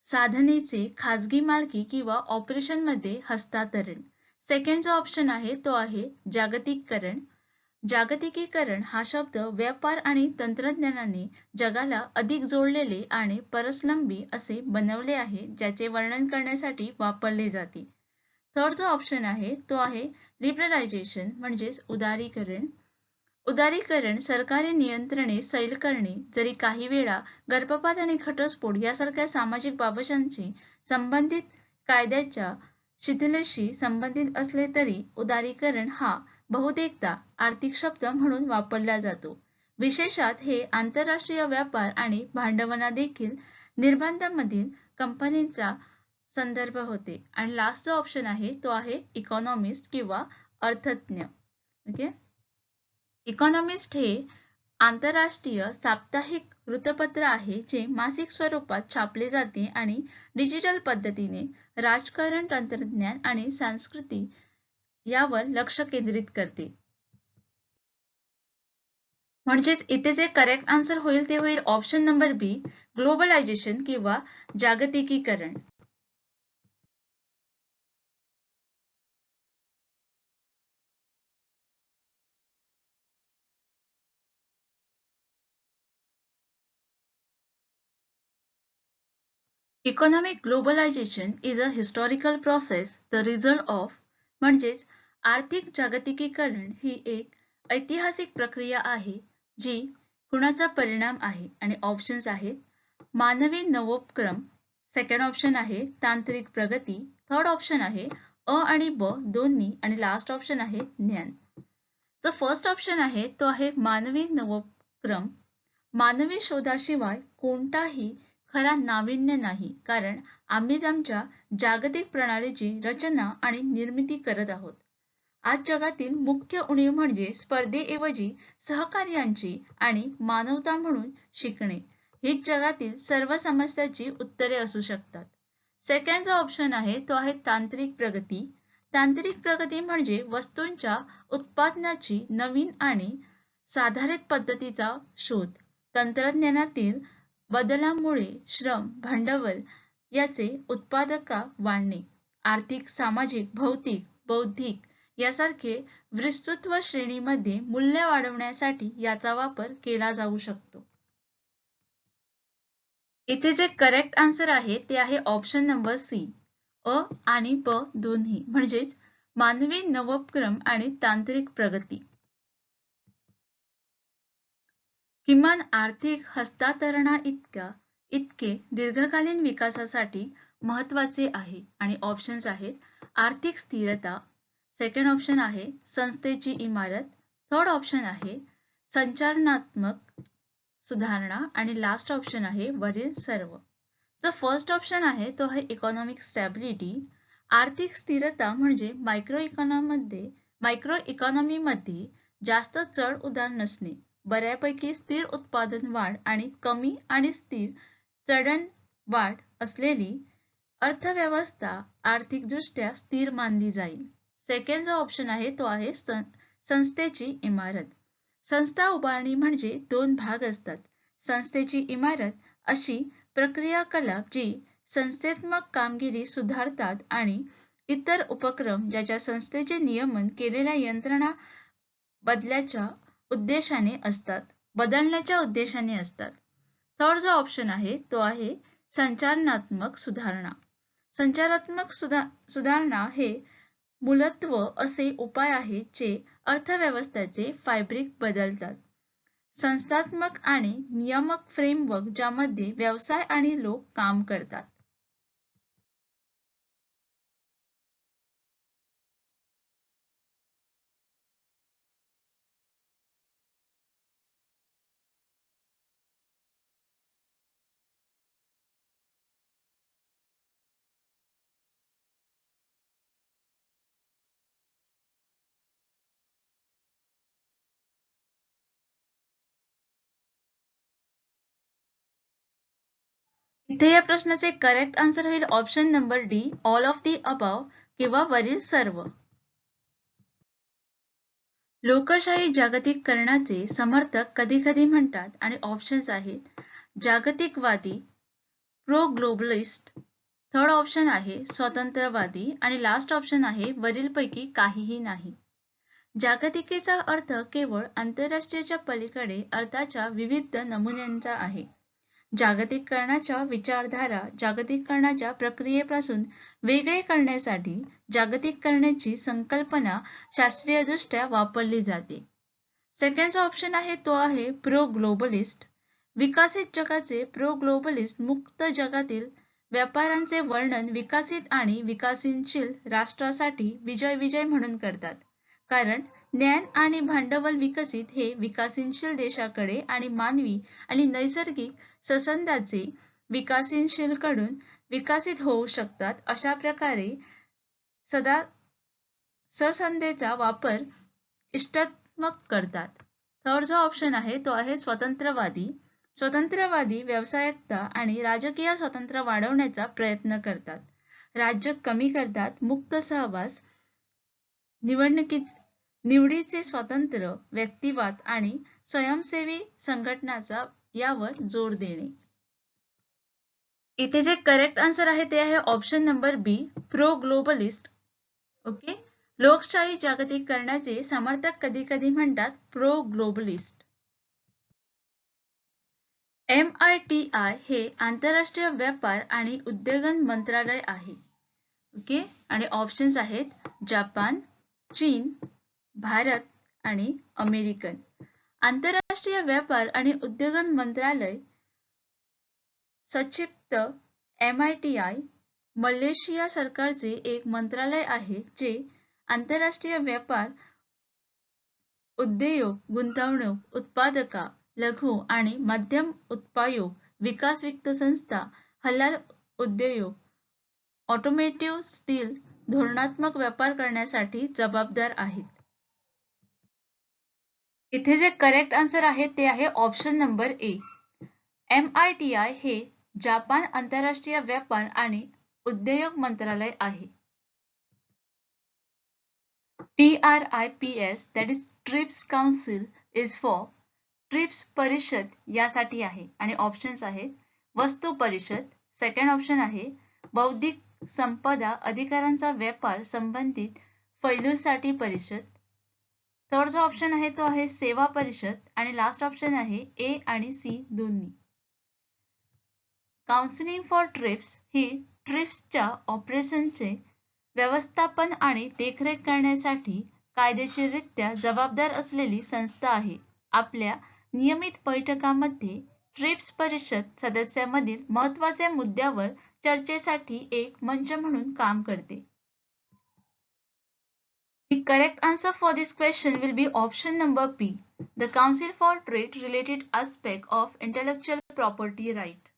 Speaker 1: साधनेचे खाजगी मालकी किंवा ऑपरेशनमध्ये हस्तांतरण. सेकंड जो ऑप्शन आहे तो आहे जागतिकीकरण. जागतिकीकरण हा शब्द व्यापार आणि तंत्रज्ञानाने जगाला अधिक जोडलेले आणि परस्लंबी असे बनवले आहे, ज्याचे वर्णन करण्यासाठी वापरले जाते. थर्ड जो ऑप्शन आहे तो आहे लिबरलायझेशन म्हणजेच उदारीकरण. उदारीकरण सरकारी नियंत्रणे सैल करणे. जरी काही वेळा गर्भपात आणि घटस्फोट यासारख्या सामाजिक बाबींशी संबंधित कायद्याच्या शिथिलेशी संबंधित असले तरी उदारीकरण हा बहुतेकदा आर्थिक शब्द म्हणून वापरला जातो. विशेषतः हे आंतरराष्ट्रीय व्यापार आणि भांडवला देखील निर्बंधांमधील कंपन्यांचा संदर्भ होते. आणि लास्ट जो ऑप्शन आहे तो आहे इकॉनॉमिस्ट किंवा अर्थज्ञ. ओके, इकॉनॉमिस्ट हे आंतरराष्ट्रीय साप्ताहिक वृत्तपत्र आहे जे मासिक स्वरूपात छापले जाते आणि डिजिटल पद्धतीने राजकारण, तंत्रज्ञान आणि संस्कृती यावर लक्ष केंद्रित करते. म्हणजेच इथे जे करेक्ट आन्सर होईल ते होईल ऑप्शन नंबर बी, ग्लोबलायझेशन किंवा जागतिकीकरण. Economic globalization is a historical process, the result of म्हणजेच आर्थिक जागतिकीकरण ही एक ऐतिहासिक प्रक्रिया आहे जी कुणाचा परिणाम आहे. आणि ऑप्शन्स आहेत मानवी नवोपक्रम, सेकंड ऑप्शन आहे तांत्रिक प्रगती, थर्ड ऑप्शन आहे अ आणि ब दोन्ही, आणि लास्ट ऑप्शन आहे ज्ञान. जो फर्स्ट ऑप्शन आहे तो आहे मानवी नवोपक्रम. मानवी शोधाशिवाय कोणताही खरा नाविन्य नाही, कारण आम्हीच आमच्या जागतिक प्रणालीची रचना आणि निर्मिती करत आहोत. आज जगातील मुख्य उणीव म्हणजे स्पर्धेऐवजी सहकार्याची आणि मानवता म्हणून शिकणे. हीच जगातील सर्व समस्यांची उत्तरे असू शकतात. सेकंड जो ऑप्शन आहे तो आहे तांत्रिक प्रगती. तांत्रिक प्रगती म्हणजे वस्तूंच्या उत्पादनाची नवीन आणि सुधारित पद्धतीचा शोध. तंत्रज्ञानातील बदलामुळे श्रम, भांडवल याचे उत्पादकता वाढणे, आर्थिक, सामाजिक, भौतिक, बौद्धिक यासारखे विस्तृत श्रेणीमध्ये मूल्य वाढवण्यासाठी याचा वापर केला जाऊ शकतो. इथे जे करेक्ट आन्सर आहे ते आहे ऑप्शन नंबर सी, अ आणि ब दोन्ही, म्हणजेच मानवी नवोपक्रम आणि तांत्रिक प्रगती. किमान आर्थिक हस्तांतरणा इतके दीर्घकालीन विकासासाठी महत्वाचे आहे. आणि ऑप्शन्स आहेत आर्थिक स्थिरता, सेकंड ऑप्शन आहे संस्थेची इमारत, थर्ड ऑप्शन आहे संचालनात्मक सुधारणा, आणि लास्ट ऑप्शन आहे वरील सर्व. जो फर्स्ट ऑप्शन आहे तो आहे इकॉनॉमिक स्टॅबिलिटी. आर्थिक स्थिरता म्हणजे मायक्रो इकॉनॉमीमध्ये जास्त चढ उतार नसणे, बऱ्यापैकी स्थिर उत्पादन वाढ आणि कमी आणि स्थिर चढण वाढ असलेली अर्थव्यवस्था आर्थिकदृष्ट्या स्थिर मानली जाईल. सेकंड जो ऑप्शन आहे तो आहे संस्थेची इमारत. संस्था उभारणी म्हणजे दोन भाग असतात. संस्थेची इमारत अशी प्रक्रियाकलाप जी संस्थात्मक कामगिरी सुधारतात आणि इतर उपक्रम ज्याच्या संस्थेचे नियमन केलेल्या यंत्रणा बदलण्याच्या उद्देशाने असतात. थर्ड जो ऑप्शन आहे तो आहे संचालनात्मक सुधारणा. संचारात्मक सुधारणा हे मूलत्व असे उपाय आहेत जे अर्थव्यवस्थेचे फॅब्रिक बदलतात. संस्थात्मक आणि नियामक फ्रेमवर्क ज्यामध्ये व्यवसाय आणि लोक काम करतात. इथे या प्रश्नाचे करेक्ट आन्सर होईल option number D, all of the above किंवा वरील सर्व. लोकशाही जागतिकीकरणाचे समर्थक कधी कधी म्हणतात आणि ऑप्शन्स आहेत जागतिकवादी, प्रो ग्लोबलिस्ट, थर्ड ऑप्शन आहे स्वतंत्रवादी आणि लास्ट ऑप्शन आहे वरीलपैकी काहीही नाही. जागतिकेचा अर्थ केवळ आंतरराष्ट्रीयच्या पलीकडे अर्थाच्या विविध नमुन्यांचा आहे. जागतिकीकरणाच्या विचारधारा जागतिकीकरणाच्या प्रक्रियेपासून वेगळे करण्यासाठी जागतिकीकरणाची संकल्पना शास्त्रीयदृष्ट्या वापरली जाते. सेकंड ऑप्शन आहे तो आहे प्रो ग्लोबलिस्ट. विकसित जगाचे प्रो ग्लोबलिस्ट मुक्त जगातील व्यापारांचे वर्णन विकसित आणि विकसनशील राष्ट्रासाठी विजय म्हणून करतात. कारण ज्ञान आणि भांडवल विकसित हे विकसनशील देशाकडे आणि मानवी आणि नैसर्गिक संसाधनांचे विकसनशीलकडून विकसित होऊ शकतात. अशा प्रकारे संसाधनांचा वापर इष्टात्मक करतात. थर्ड जो ऑप्शन आहे तो आहे स्वतंत्रवादी. स्वतंत्रवादी व्यावसायिकता आणि राजकीय स्वातंत्र्य वाढवण्याचा प्रयत्न करतात. राज्य कमी करतात, मुक्त सहवास, निवडीचे स्वातंत्र्य, व्यक्तिवाद आणि स्वयंसेवी संघटनाचा यावर जोर देणे. इथे जे करेक्ट आन्सर आहे ते आहे ऑप्शन नंबर बी, प्रो ग्लोबलिस्ट. ओके, लोकशाही जागतिकीकरणाचे समर्थक कधी कधी म्हणतात प्रो ग्लोबलिस्ट. MITI हे आंतरराष्ट्रीय व्यापार आणि उद्योग मंत्रालय आहे. ओके, आणि ऑप्शन्स आहेत जपान, चीन, भारत आणि अमेरिकन. आंतरराष्ट्रीय व्यापार आणि उद्योग मंत्रालय संक्षिप्त MITI मलेशिया सरकारचे एक मंत्रालय आहे जे आंतरराष्ट्रीय व्यापार, उद्योग, गुंतवणूक, उत्पादकता, लघु आणि मध्यम उद्योग, विकास वित्त संस्था, हलाल उद्योग, ऑटोमोटिव्ह, स्टील, धोरणात्मक व्यापार करण्यासाठी जबाबदार आहेत. इथे जे करेक्ट आन्सर आहे ते आहे ऑप्शन नंबर ए. MITI हे जपान आंतरराष्ट्रीय व्यापार आणि उद्योग मंत्रालय आहे. TRIPS that is TRIPS Council is for trips परिषद यासाठी आहे आणि ऑप्शन्स आहेत वस्तू परिषद, सेकंड ऑप्शन आहे बौद्धिक संपदा अधिकारांचा व्यापार संबंधित पैलूंसाठी परिषद, थर्ड जो ऑप्शन आहे तो आहे सेवा परिषद आणि लास्ट ऑप्शन आहे ए आणि सी दोन्ही. काउन्सिल फॉर ट्रिप्स ही ट्रिप्सच्या ऑपरेशनचे व्यवस्थापन आणि देखरेख करण्यासाठी कायदेशीररित्या जबाबदार असलेली संस्था आहे. आपल्या नियमित बैठकांमध्ये ट्रिप्स परिषद सदस्यांमधील महत्त्वाच्या मुद्द्यावर चर्चेसाठी एक मंच म्हणून काम करते. The correct answer for this question will be option number B, the Council for Trade Related Aspect of Intellectual Property Right.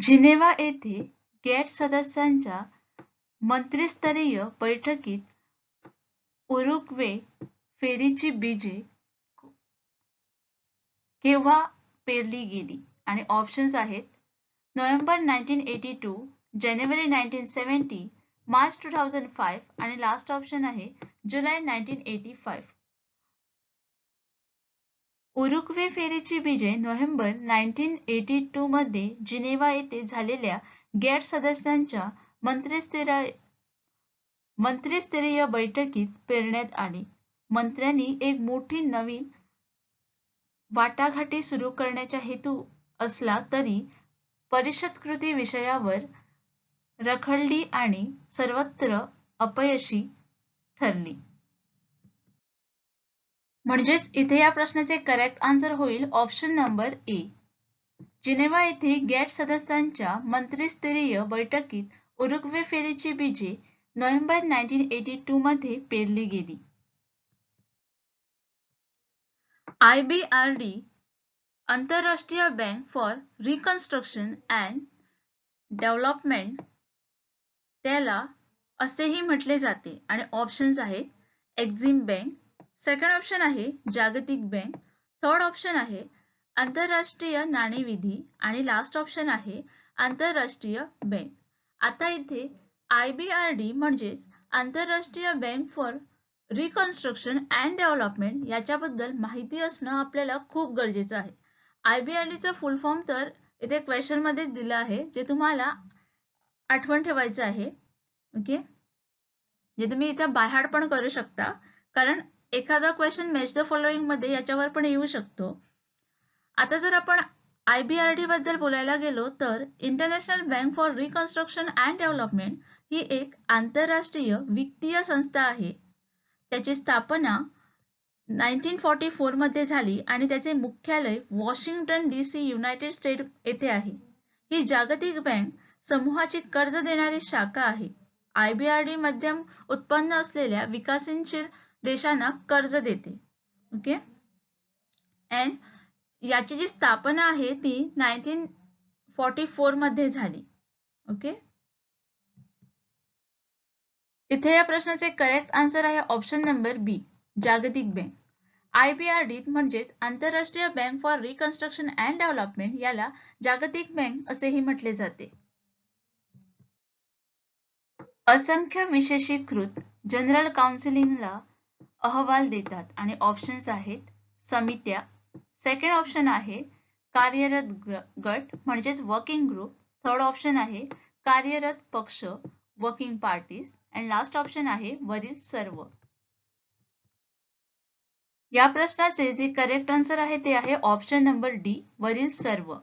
Speaker 1: Geneva येथे गेट सदस्यांच्या मंत्रिस्तरीय बैठकीत उरुग्वे फेरीची बीजे केव्हा पेरली गेली आणि ऑप्शन्स आहेत नोव्हेंबर 1982, जानेवारी 1970, मार्च 2005 आणि लास्ट ऑप्शन आहे जुलै 1985. उरुग्वे फेरीची बीजे नोव्हेंबर 1982 मध्ये जिनेव्हा येथे झालेल्या गेट सदस्यांच्या मंत्रिस्तरीय बैठकीत पेरण्यात आली. मंत्र्यांनी एक मोठी नवीन वाटाघाटी सुरू करण्याचा हेतू असला तरी परिषदकृती विषयावर रखडली आणि सर्वत्र अपयशी ठरली. म्हणजेच इथे या प्रश्नाचे करेक्ट आन्सर होईल ऑप्शन नंबर ए. जिनेव्हा येथे गॅट सदस्यांच्या मंत्रिस्तरीय बैठकीत उरुग्वे फेरीची बीजे नोव्हेंबर 1982 मध्ये पेरली गेली. IBRD आंतरराष्ट्रीय bank for reconstruction and development त्याला असेही म्हटले जाते आणि ऑप्शन्स आहेत एक्झिम बँक, सेकंड ऑप्शन आहे जागतिक बँक, थर्ड ऑप्शन आहे आंतरराष्ट्रीय नाणेनिधी आणि लास्ट ऑप्शन आहे आंतरराष्ट्रीय बँक. आता इथे IBRD म्हणजेच आंतरराष्ट्रीय bank for reconstruction and development याच्याबद्दल माहिती असणं आपल्याला खूप गरजेचं आहे. IBRDचं फुल फॉर्म तर इथे क्वेश्चन मध्ये दिलं आहे जे तुम्हाला आठवण ठेवायचं आहे. ओके, जे तुम्ही इथे बाय हार्ट पण करू शकता कारण एखादा क्वेश्चन मॅच द फॉलोइंग मध्ये याच्यावर पण येऊ शकतो. आता जर आपण IBRD बद्दल बोलायला गेलो तर International bank for reconstruction and Development ही एक आंतरराष्ट्रीय वित्तीय संस्था आहे. त्याची स्थापना 1944 मध्ये झाली आणि त्याचे मुख्यालय वॉशिंग्टन DC युनायटेड स्टेट येथे आहे. ही जागतिक बँक समूहाची कर्ज देणारी शाखा आहे. IBRD मध्यम उत्पन्न असलेल्या विकसनशील देशांना कर्ज देते. ओके, अँड याची जी स्थापना आहे ती 1944 मध्ये झाली. ओके, इथे या प्रश्नाचे करेक्ट आन्सर आहे ऑप्शन नंबर बी, जागतिक बँक. IBRD म्हणजेच आंतरराष्ट्रीय bank for reconstruction and development याला जागतिक बँक असेही म्हटले जाते. असंख्य विशेषीकृत जनरल काउन्सिलला अहवाल देतात आणि ऑप्शन्स आहेत समित्या, सेकंड ऑप्शन आहे कार्यरत गट म्हणजेच वर्किंग ग्रुप, थर्ड ऑप्शन आहे कार्यरत पक्ष working parties and last option आहे वरील सर्व. या प्रश्नाचे जे करेक्ट आन्सर आहे ते आहे ऑप्शन नंबर डी, वरील सर्व.